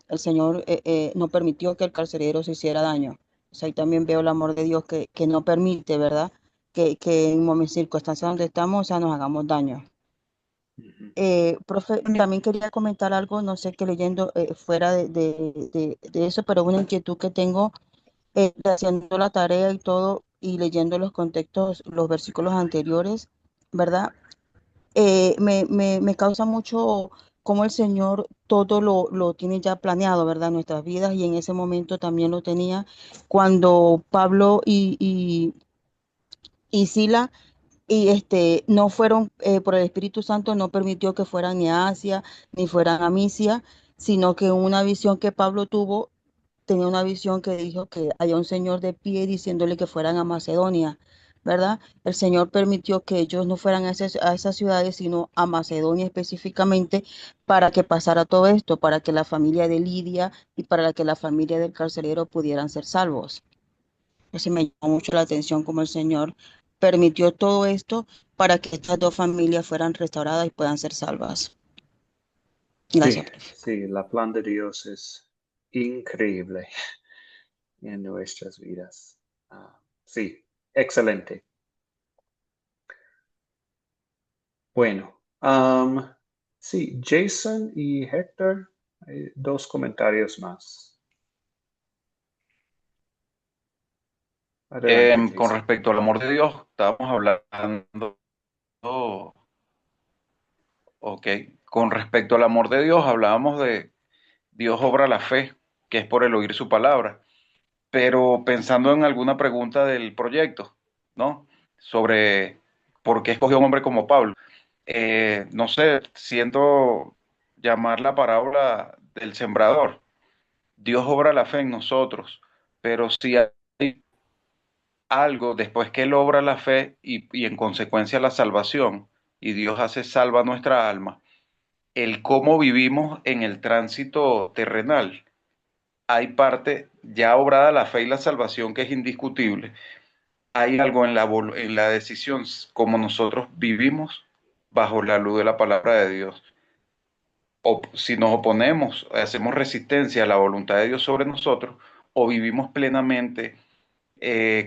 El Señor no permitió que el carcelero se hiciera daño. O sea, ahí también veo el amor de Dios que no permite, ¿verdad? Que en circunstancias donde estamos, o sea, nos hagamos daño. Profe, también quería comentar algo, no sé qué leyendo fuera de eso, pero una inquietud que tengo haciendo la tarea y todo y leyendo los contextos, los versículos anteriores, ¿verdad? Me causa mucho cómo el Señor todo lo tiene ya planeado, ¿verdad? En nuestras vidas y en ese momento también lo tenía cuando Pablo y Sila no fueron por el Espíritu Santo, no permitió que fueran ni a Asia ni fueran a Misia, sino que una visión que Pablo tuvo, tenía una visión que dijo que había un señor de pie diciéndole que fueran a Macedonia, ¿verdad? El Señor permitió que ellos no fueran a esas ciudades, sino a Macedonia específicamente, para que pasara todo esto, para que la familia de Lidia y para que la familia del carcelero pudieran ser salvos. Eso me llamó mucho la atención como el Señor permitió todo esto para que estas dos familias fueran restauradas y puedan ser salvas. Sí, Gracias. sí, la plan de Dios es increíble en nuestras vidas. Sí, excelente. Bueno, sí, Jason y Héctor, hay dos comentarios más. Adelante, Con Jason. respecto al amor de Dios, estábamos hablando, ok, con respecto al amor de Dios, hablábamos de Dios obra la fe, que es por el oír su palabra, pero pensando en alguna pregunta del proyecto, ¿no? Sobre por qué escogió un hombre como Pablo. No sé, siento llamar la parábola del sembrador. Dios obra la fe en nosotros, pero si hay algo después que Él obra la fe y en consecuencia la salvación, y Dios hace salva nuestra alma, el cómo vivimos en el tránsito terrenal hay parte ya obrada la fe y la salvación que es indiscutible. Hay algo en la decisión, como nosotros vivimos bajo la luz de la palabra de Dios. O si nos oponemos, hacemos resistencia a la voluntad de Dios sobre nosotros, o vivimos plenamente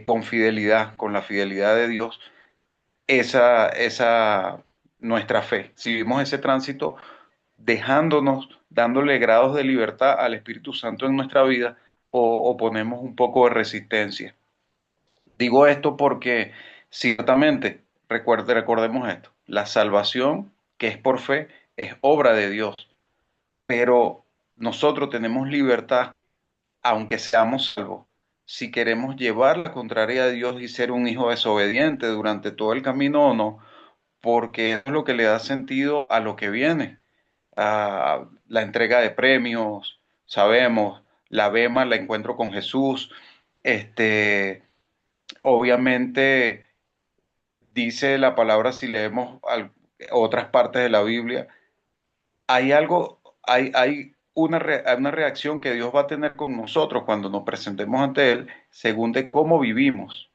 con fidelidad, con la fidelidad de Dios, esa nuestra fe. Si vivimos ese tránsito dándole grados de libertad al Espíritu Santo en nuestra vida, o ponemos un poco de resistencia. Digo esto porque ciertamente, recordemos esto, la salvación que es por fe es obra de Dios, pero nosotros tenemos libertad, aunque seamos salvos, si queremos llevar la contraria a Dios y ser un hijo desobediente durante todo el camino o no, porque es lo que le da sentido a lo que viene, a la entrega de premios, sabemos, la bema, la encuentro con Jesús, obviamente dice la palabra, si leemos otras partes de la Biblia, hay una reacción que Dios va a tener con nosotros cuando nos presentemos ante Él, según de cómo vivimos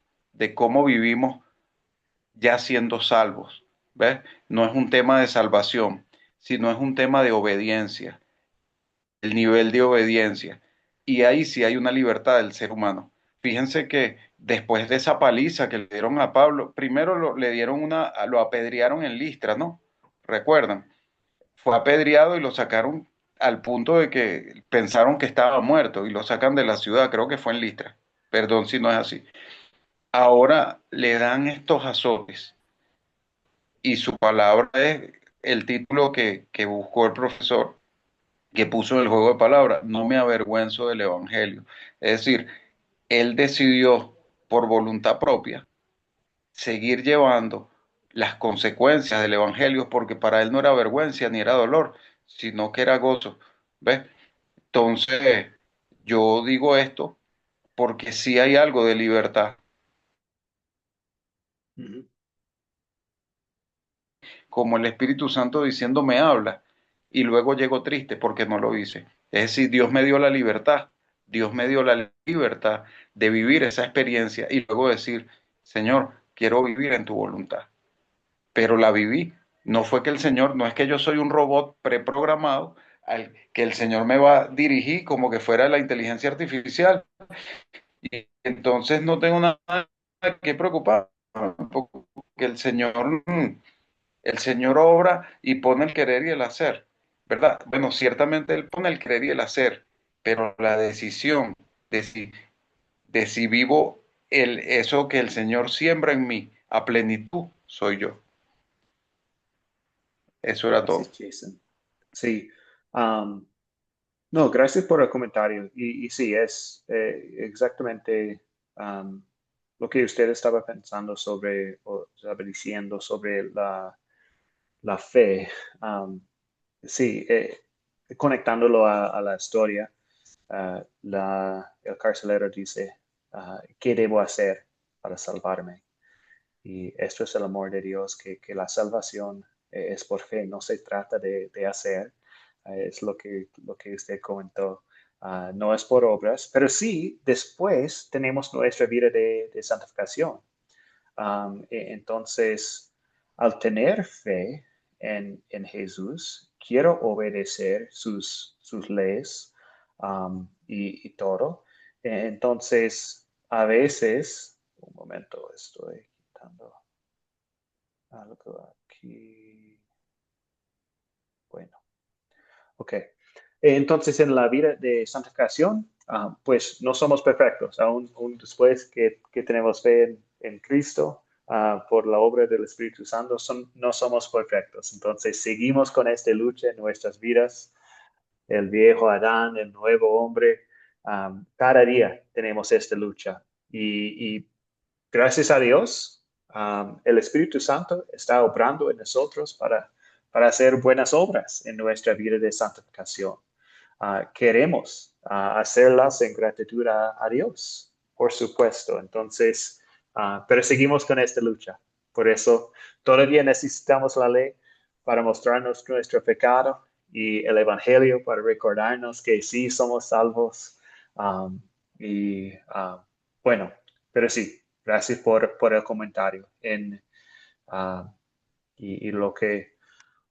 ya siendo salvos. ¿Ves? No es un tema de salvación, sino es un tema de obediencia, el nivel de obediencia. Y ahí sí hay una libertad del ser humano. Fíjense que después de esa paliza que le dieron a Pablo, primero lo apedrearon en Listra, ¿no? ¿Recuerdan? Fue apedreado y lo sacaron al punto de que pensaron que estaba muerto y lo sacan de la ciudad, creo que fue en Listra. Perdón si no es así. Ahora le dan estos azotes y su palabra es el título que buscó el profesor, que puso en el juego de palabras: no me avergüenzo del Evangelio. Es decir, él decidió por voluntad propia seguir llevando las consecuencias del Evangelio, porque para él no era vergüenza ni era dolor, sino que era gozo. ¿Ves? Entonces, yo digo esto porque sí hay algo de libertad, como el Espíritu Santo diciendo me habla, y luego llego triste porque no lo hice. Es decir, Dios me dio la libertad, Dios me dio la libertad de vivir esa experiencia y luego decir, Señor, quiero vivir en tu voluntad. Pero la viví. No fue que el Señor, no es que yo soy un robot preprogramado, que el Señor me va a dirigir como que fuera la inteligencia artificial. Y entonces no tengo nada que preocupar, porque el Señor obra y pone el querer y el hacer, ¿verdad? Bueno, ciertamente Él pone el querer y el hacer, pero la decisión de si vivo eso que el Señor siembra en mí a plenitud, soy yo. Eso era todo. Gracias, Jason. Sí. No, gracias por el comentario. Y sí, es exactamente lo que usted estaba pensando sobre, o estaba diciendo sobre la fe. Sí, conectándolo a la historia, el carcelero dice, ¿qué debo hacer para salvarme? Y esto es el amor de Dios, que la salvación es por fe, no se trata de hacer, es lo que usted comentó. No es por obras, pero sí, después tenemos nuestra vida de santificación. Entonces, al tener fe en Jesús, quiero obedecer sus leyes y todo. Entonces, a veces, un momento, estoy quitando algo aquí. Bueno, ok. Entonces, en la vida de santificación, pues no somos perfectos, aún después que tenemos fe en Cristo, por la obra del Espíritu Santo, no somos perfectos. Entonces, seguimos con esta lucha en nuestras vidas, el viejo Adán, el nuevo hombre. Cada día tenemos esta lucha y gracias a Dios, el Espíritu Santo está obrando en nosotros para hacer buenas obras en nuestra vida de santificación. Queremos hacerlas en gratitud a Dios, por supuesto. Entonces, pero seguimos con esta lucha. Por eso todavía necesitamos la ley para mostrarnos nuestro pecado y el Evangelio para recordarnos que sí somos salvos. Um, y bueno, pero sí, gracias por el comentario ah, y lo que,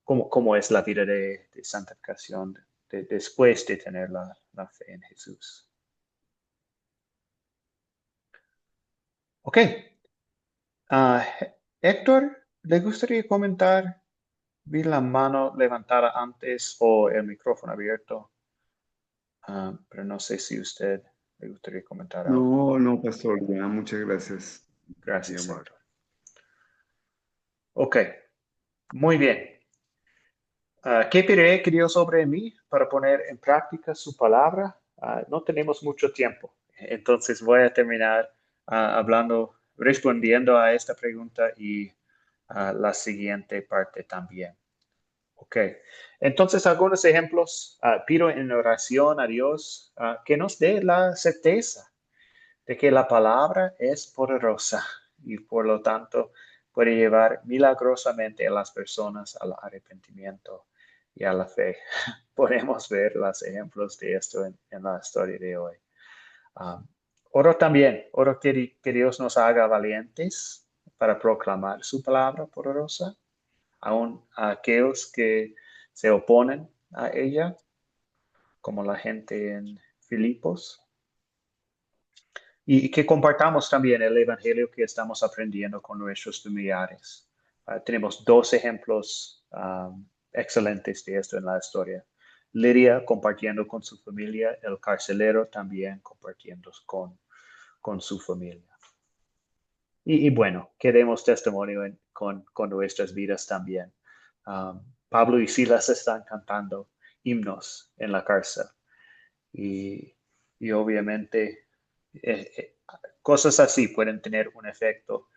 cómo es la vida de santificación después de tener la fe en Jesús. Ok. Ah, Héctor, ¿le gustaría comentar? Vi la mano levantada antes o el micrófono abierto, pero no sé si usted le gustaría comentar algo. No, no, pastor, ya, muchas gracias. Gracias, Muy amable. Héctor. Ok, muy bien. ¿Qué pediré que Dios sobre mí para poner en práctica su palabra? No tenemos mucho tiempo, entonces voy a terminar respondiendo a esta pregunta y a la siguiente parte también. Ok, entonces algunos ejemplos. Pido en oración a Dios que nos dé la certeza de que la palabra es poderosa y por lo tanto puede llevar milagrosamente a las personas al arrepentimiento y a la fe. Podemos ver los ejemplos de esto en la historia de hoy. Oro también, oro que Dios nos haga valientes para proclamar su palabra poderosa, aun a aquellos que se oponen a ella, como la gente en Filipos. Y que compartamos también el evangelio que estamos aprendiendo con nuestros familiares. Tenemos dos ejemplos excelentes de esto en la historia. Lidia compartiendo con su familia, el carcelero también compartiendo con su familia. Y bueno, que demos testimonio con nuestras vidas también. Pablo y Silas están cantando himnos en la cárcel. Y obviamente cosas así pueden tener un efecto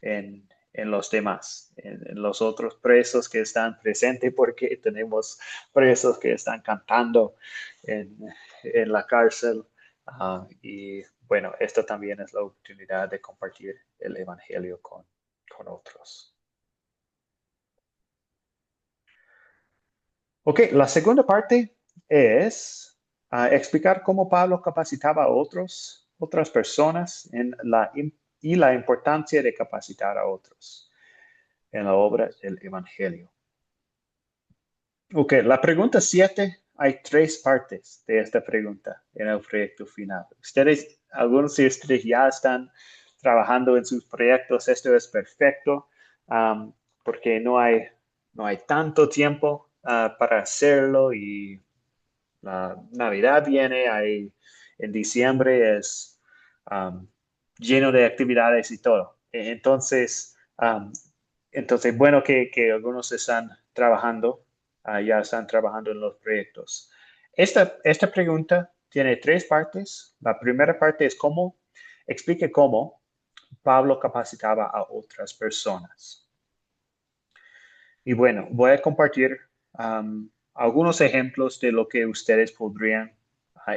en los demás, en los otros presos que están presentes, porque tenemos presos que están cantando en la cárcel. Y bueno, esto también es la oportunidad de compartir el evangelio con otros. Ok, la segunda parte es explicar cómo Pablo capacitaba a otras personas y la importancia de capacitar a otros en la obra del Evangelio. Ok, la pregunta 7, hay 3 partes de esta pregunta en el proyecto final. Algunos de ustedes ya están trabajando en sus proyectos, esto es perfecto, porque no hay tanto tiempo para hacerlo y la Navidad viene, en diciembre es lleno de actividades y todo. Entonces bueno que algunos están trabajando, ya están trabajando en los proyectos. Esta pregunta tiene 3 partes. La primera parte es explique cómo Pablo capacitaba a otras personas. Y bueno, voy a compartir algunos ejemplos de lo que ustedes podrían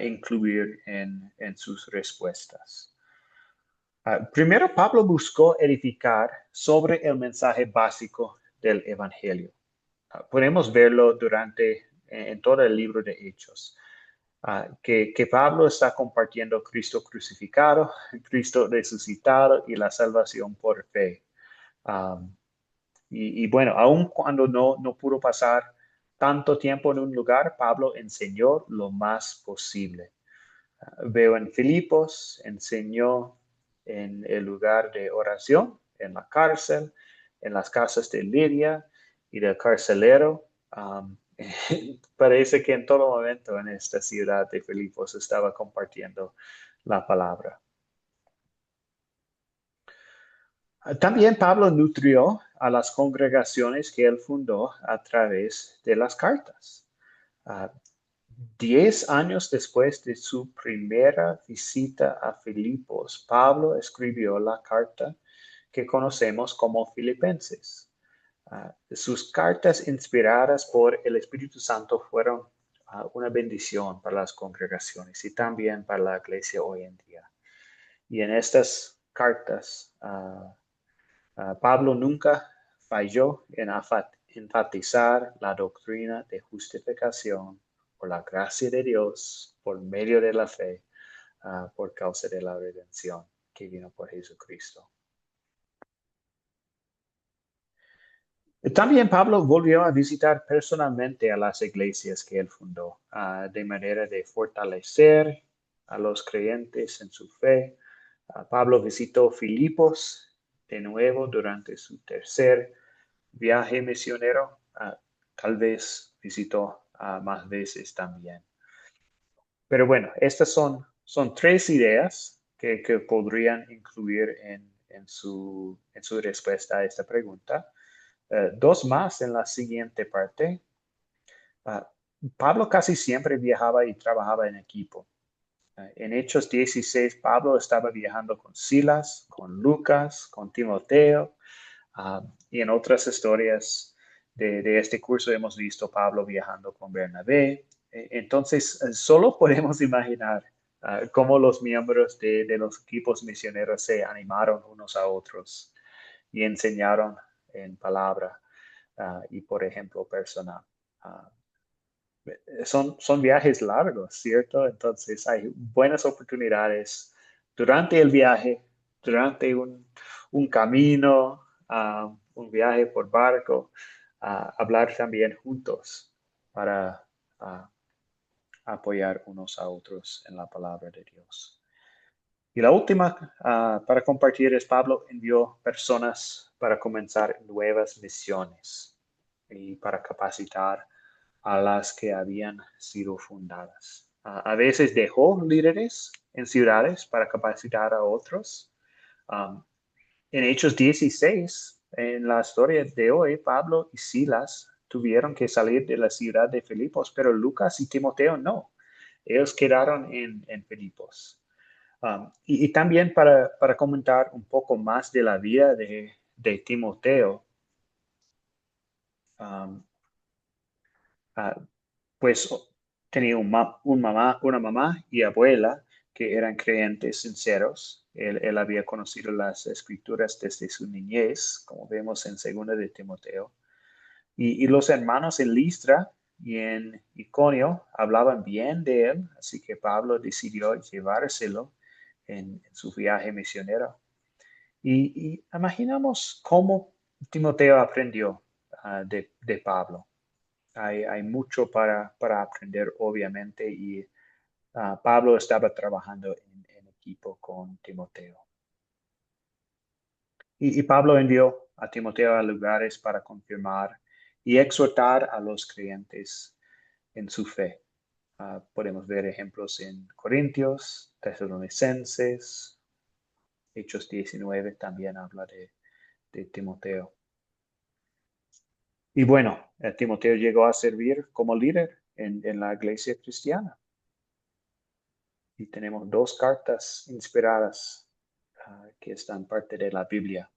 incluir en sus respuestas. Primero, Pablo buscó edificar sobre el mensaje básico del Evangelio. Podemos verlo en todo el libro de Hechos, que Pablo está compartiendo Cristo crucificado, Cristo resucitado y la salvación por fe. Y bueno, aun cuando no pudo pasar tanto tiempo en un lugar, Pablo enseñó lo más posible. Veo en Filipos, enseñó en el lugar de oración, en la cárcel, en las casas de Lidia y del carcelero. Parece que en todo momento en esta ciudad de Filipos estaba compartiendo la palabra. También Pablo nutrió a las congregaciones que él fundó a través de las cartas. 10 años después de su primera visita a Filipos, Pablo escribió la carta que conocemos como Filipenses. Sus cartas inspiradas por el Espíritu Santo fueron una bendición para las congregaciones y también para la iglesia hoy en día. Y en estas cartas, Pablo nunca falló en enfatizar la doctrina de justificación por la gracia de Dios por medio de la fe por causa de la redención que vino por Jesucristo. También Pablo volvió a visitar personalmente a las iglesias que él fundó, de manera de fortalecer a los creyentes en su fe. Pablo visitó Filipos de nuevo durante su tercer viaje misionero. Tal vez visitó más veces también. Pero bueno, estas son tres ideas que podrían incluir en su respuesta a esta pregunta. Dos más en la siguiente parte. Pablo casi siempre viajaba y trabajaba en equipo. En Hechos 16, Pablo estaba viajando con Silas, con Lucas, con Timoteo, y en otras historias de este curso hemos visto Pablo viajando con Bernabé. Entonces, solo podemos imaginar cómo los miembros de los equipos misioneros se animaron unos a otros y enseñaron en palabra y, por ejemplo, personal. Son viajes largos, ¿cierto? Entonces hay buenas oportunidades durante el viaje, durante un camino, un viaje por barco, hablar también juntos para apoyar unos a otros en la palabra de Dios. Y la última para compartir es Pablo envió personas para comenzar nuevas misiones y para capacitar a las que habían sido fundadas. A veces dejó líderes en ciudades para capacitar a otros. En Hechos 16, en la historia de hoy, Pablo y Silas tuvieron que salir de la ciudad de Filipos, pero Lucas y Timoteo no. Ellos quedaron en Filipos. Y también para comentar un poco más de la vida de Timoteo, pues tenía una mamá y abuela que eran creyentes sinceros. Él había conocido las escrituras desde su niñez, como vemos en 2 de Timoteo. Y los hermanos en Listra y en Iconio hablaban bien de él, así que Pablo decidió llevárselo en su viaje misionero. Y imaginamos cómo Timoteo aprendió de Pablo. Hay mucho para aprender, obviamente, y Pablo estaba trabajando en equipo con Timoteo. Y Pablo envió a Timoteo a lugares para confirmar y exhortar a los creyentes en su fe. Podemos ver ejemplos en Corintios, Tesalonicenses, Hechos 19 también habla de Timoteo. Y bueno, Timoteo llegó a servir como líder en la iglesia cristiana. Y tenemos 2 cartas inspiradas que están parte de la Biblia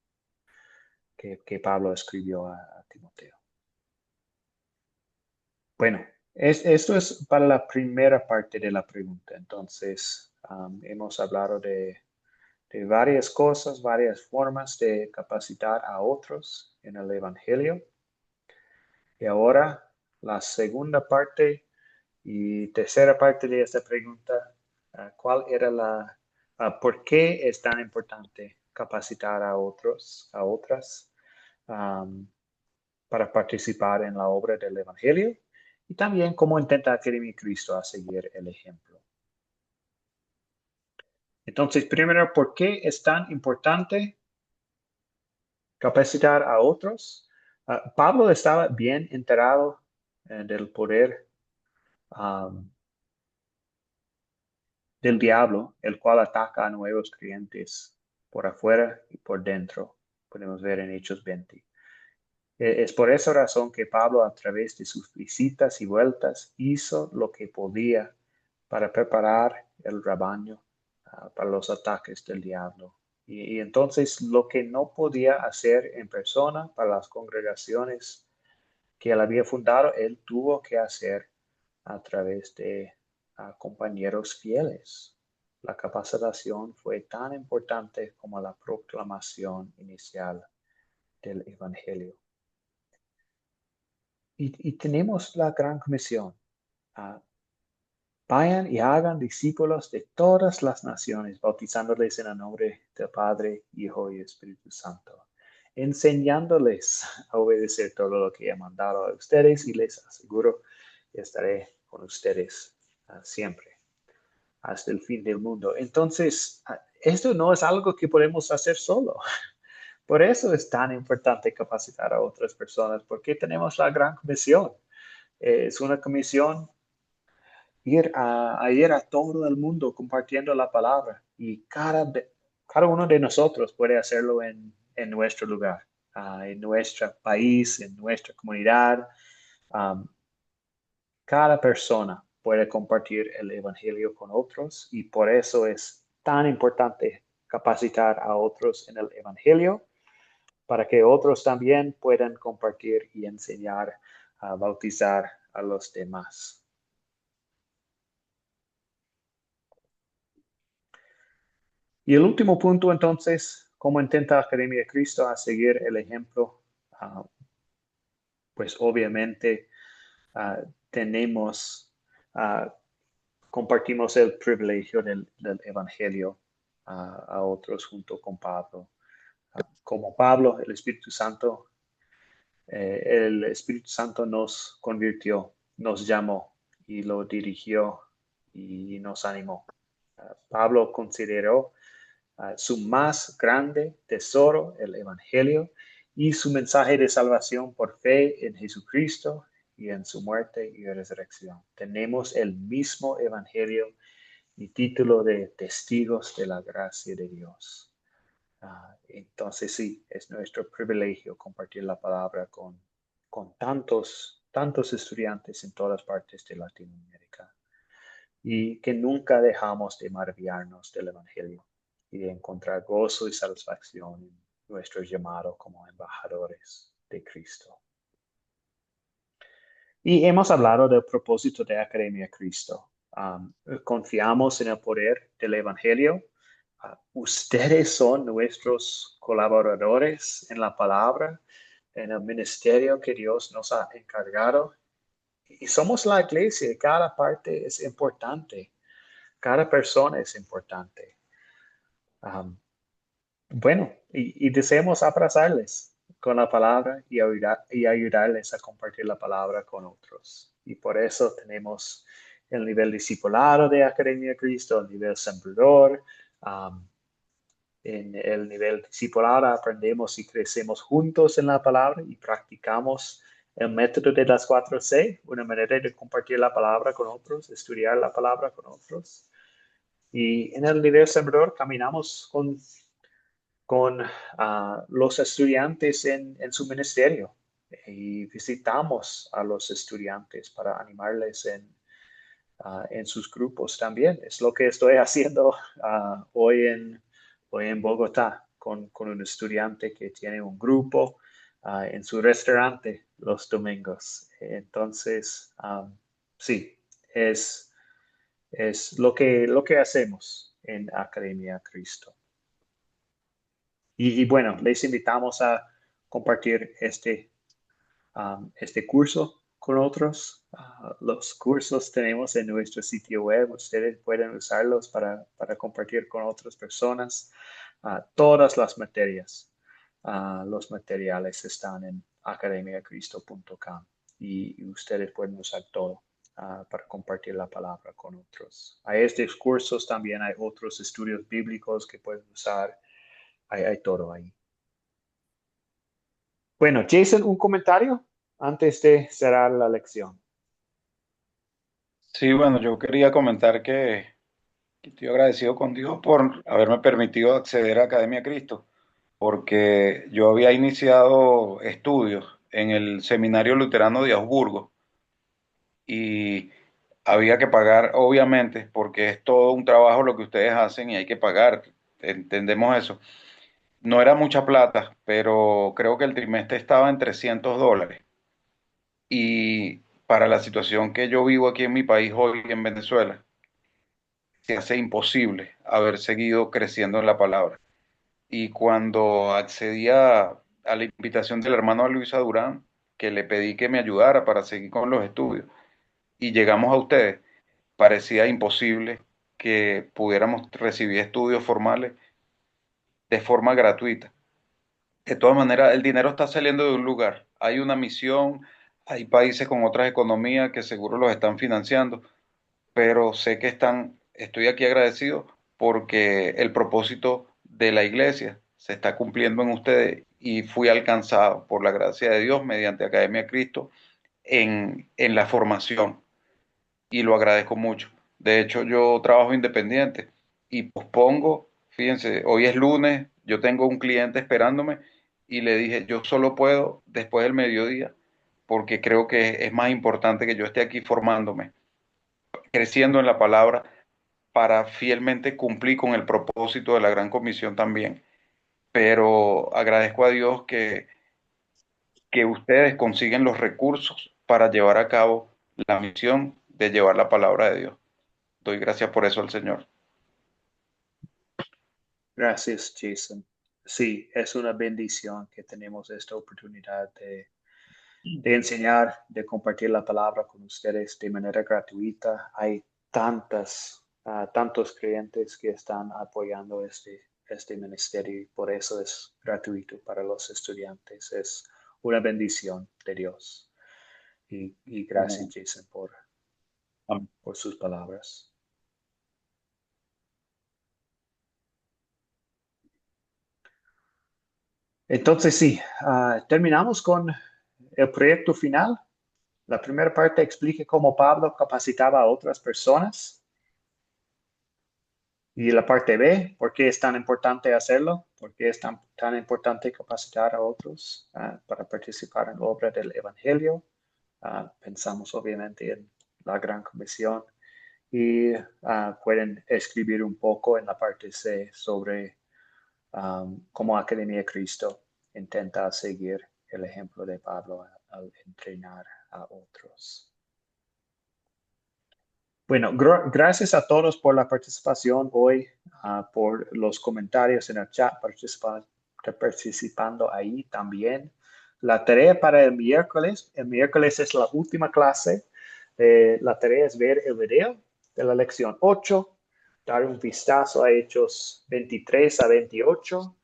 que Pablo escribió a Timoteo. Bueno, esto es para la primera parte de la pregunta. Entonces, hemos hablado de varias cosas, varias formas de capacitar a otros en el Evangelio. Y ahora, la segunda parte y tercera parte de esta pregunta, ¿cuál era por qué es tan importante capacitar a otros, a otras, para participar en la obra del Evangelio? Y también cómo intenta Academia Cristo a seguir el ejemplo. Entonces, primero, ¿por qué es tan importante capacitar a otros? Pablo estaba bien enterado del poder del diablo, el cual ataca a nuevos creyentes por afuera y por dentro. Podemos ver en Hechos 20. Es por esa razón que Pablo, a través de sus visitas y vueltas, hizo lo que podía para preparar el rebaño para los ataques del diablo. Y entonces lo que no podía hacer en persona para las congregaciones que él había fundado, él tuvo que hacer a través de compañeros fieles. La capacitación fue tan importante como la proclamación inicial del Evangelio. Y tenemos la gran comisión. Vayan y hagan discípulos de todas las naciones, bautizándoles en el nombre del Padre, Hijo y Espíritu Santo, enseñándoles a obedecer todo lo que he mandado a ustedes, y les aseguro que estaré con ustedes siempre, hasta el fin del mundo. Entonces, esto no es algo que podemos hacer solo. Por eso es tan importante capacitar a otras personas, porque tenemos la gran comisión. Es una comisión ir a todo el mundo compartiendo la palabra, y cada uno de nosotros puede hacerlo en nuestro lugar, en nuestro país, en nuestra comunidad. Um, Cada persona puede compartir el evangelio con otros, y por eso es tan importante capacitar a otros en el evangelio, para que otros también puedan compartir y enseñar a bautizar a los demás. Y el último punto, entonces, ¿cómo intenta Academia de Cristo a seguir el ejemplo? Pues obviamente tenemos, compartimos el privilegio del evangelio a otros junto con Pablo. Como Pablo, el Espíritu Santo nos convirtió, nos llamó y lo dirigió y nos animó. Pablo consideró su más grande tesoro, el evangelio, y su mensaje de salvación por fe en Jesucristo y en su muerte y resurrección. Tenemos el mismo evangelio y título de testigos de la gracia de Dios. Entonces sí, es nuestro privilegio compartir la palabra con tantos estudiantes en todas partes de Latinoamérica, y que nunca dejamos de maravillarnos del evangelio y de encontrar gozo y satisfacción en nuestro llamado como embajadores de Cristo. Y hemos hablado del propósito de Academia Cristo. Confiamos en el poder del evangelio. Ustedes son nuestros colaboradores en la palabra, en el ministerio que Dios nos ha encargado. Y somos la iglesia, y cada parte es importante. Cada persona es importante. Bueno, y deseamos abrazarles con la palabra y ayudarles a compartir la palabra con otros. Y por eso tenemos el nivel discipulado de Academia Cristo, el nivel sembrador. En el nivel discipulado aprendemos y crecemos juntos en la palabra y practicamos el método de las 4C, una manera de compartir la palabra con otros, estudiar la palabra con otros. Y en el nivel sembrador caminamos con los estudiantes en su ministerio, y visitamos a los estudiantes para animarles en sus grupos también. Es lo que estoy haciendo hoy en Bogotá con un estudiante que tiene un grupo en su restaurante los domingos. Entonces, sí, es lo que hacemos en Academia Cristo. Y bueno, les invitamos a compartir este curso con otros. Los cursos tenemos en nuestro sitio web. Ustedes pueden usarlos para compartir con otras personas. Todas las materias, los materiales están en academiacristo.com, y ustedes pueden usar todo para compartir la palabra con otros. Hay estos cursos, también hay otros estudios bíblicos que pueden usar. Hay todo ahí. Bueno, Jason, un comentario antes de cerrar la lección. Sí, bueno, yo quería comentar que estoy agradecido con Dios por haberme permitido acceder a Academia Cristo, porque yo había iniciado estudios en el Seminario Luterano de Augsburgo y había que pagar, obviamente, porque es todo un trabajo lo que ustedes hacen y hay que pagar, entendemos eso. No era mucha plata, pero creo que el trimestre estaba en $300. Y para la situación que yo vivo aquí en mi país hoy, en Venezuela, se hace imposible haber seguido creciendo en la palabra. Y cuando accedí a la invitación del hermano Luisa Durán, que le pedí que me ayudara para seguir con los estudios, y llegamos a ustedes, parecía imposible que pudiéramos recibir estudios formales de forma gratuita. De todas maneras, el dinero está saliendo de un lugar. Hay una misión, hay países con otras economías que seguro los están financiando, pero sé que estoy aquí agradecido porque el propósito de la iglesia se está cumpliendo en ustedes y fui alcanzado por la gracia de Dios mediante Academia Cristo en la formación y lo agradezco mucho. De hecho, yo trabajo independiente y pospongo, fíjense, hoy es lunes, yo tengo un cliente esperándome y le dije, yo solo puedo después del mediodía porque creo que es más importante que yo esté aquí formándome, creciendo en la palabra para fielmente cumplir con el propósito de la Gran Comisión también. Pero agradezco a Dios que ustedes consiguen los recursos para llevar a cabo la misión de llevar la palabra de Dios. Doy gracias por eso al Señor. Gracias, Jason. Sí, es una bendición que tenemos esta oportunidad de enseñar, de compartir la palabra con ustedes de manera gratuita. Hay tantos creyentes que están apoyando este ministerio y por eso es gratuito para los estudiantes. Es una bendición de Dios. Y gracias, Jason, por sus palabras. Entonces, sí, terminamos con el proyecto final. La primera parte explica cómo Pablo capacitaba a otras personas. Y la parte B, ¿por qué es tan importante hacerlo? ¿Por qué es tan importante capacitar a otros para participar en la obra del Evangelio? Pensamos obviamente en la Gran Comisión y pueden escribir un poco en la parte C sobre cómo Academia Cristo intenta seguir el ejemplo de Pablo al entrenar a otros. Bueno, gracias a todos por la participación hoy, por los comentarios en el chat, participando ahí también. La tarea para el miércoles es la última clase. La tarea es ver el video de la lección 8, dar un vistazo a Hechos 23 a 28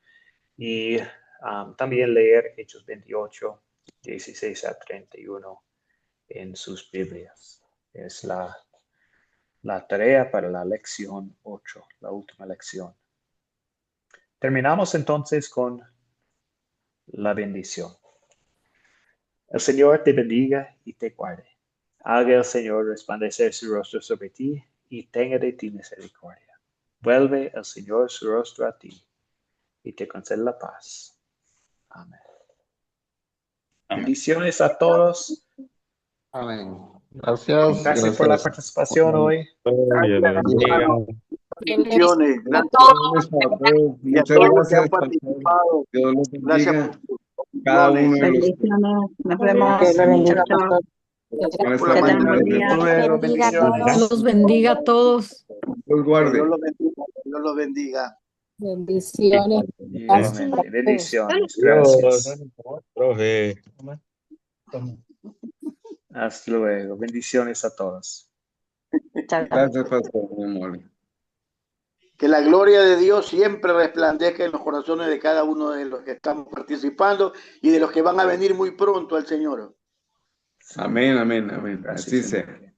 y también leer Hechos 28, 16 a 31 en sus Biblias. Es la tarea para la lección 8, la última lección. Terminamos entonces con la bendición. El Señor te bendiga y te guarde. Haga el Señor resplandecer su rostro sobre ti y tenga de ti misericordia. Vuelve el Señor su rostro a ti y te conceda la paz. Amén. Bendiciones a todos. Amén. Gracias. Gracias por la participación hoy. Bendiciones. Muchas gracias. Dios los bendiga. Cada uno de los Bendiciones. Nos vemos. Chao. Dios los bendiga a todos. Dios guarde. Dios los bendiga. Bendiciones. Bendiciones. Gracias. Profe. Hasta luego. Bendiciones a todos. Gracias, pastor. Mi amor. Que la gloria de Dios siempre resplandezca en los corazones de cada uno de los que estamos participando y de los que van a venir muy pronto al Señor. Amén, amén, amén. Así sea.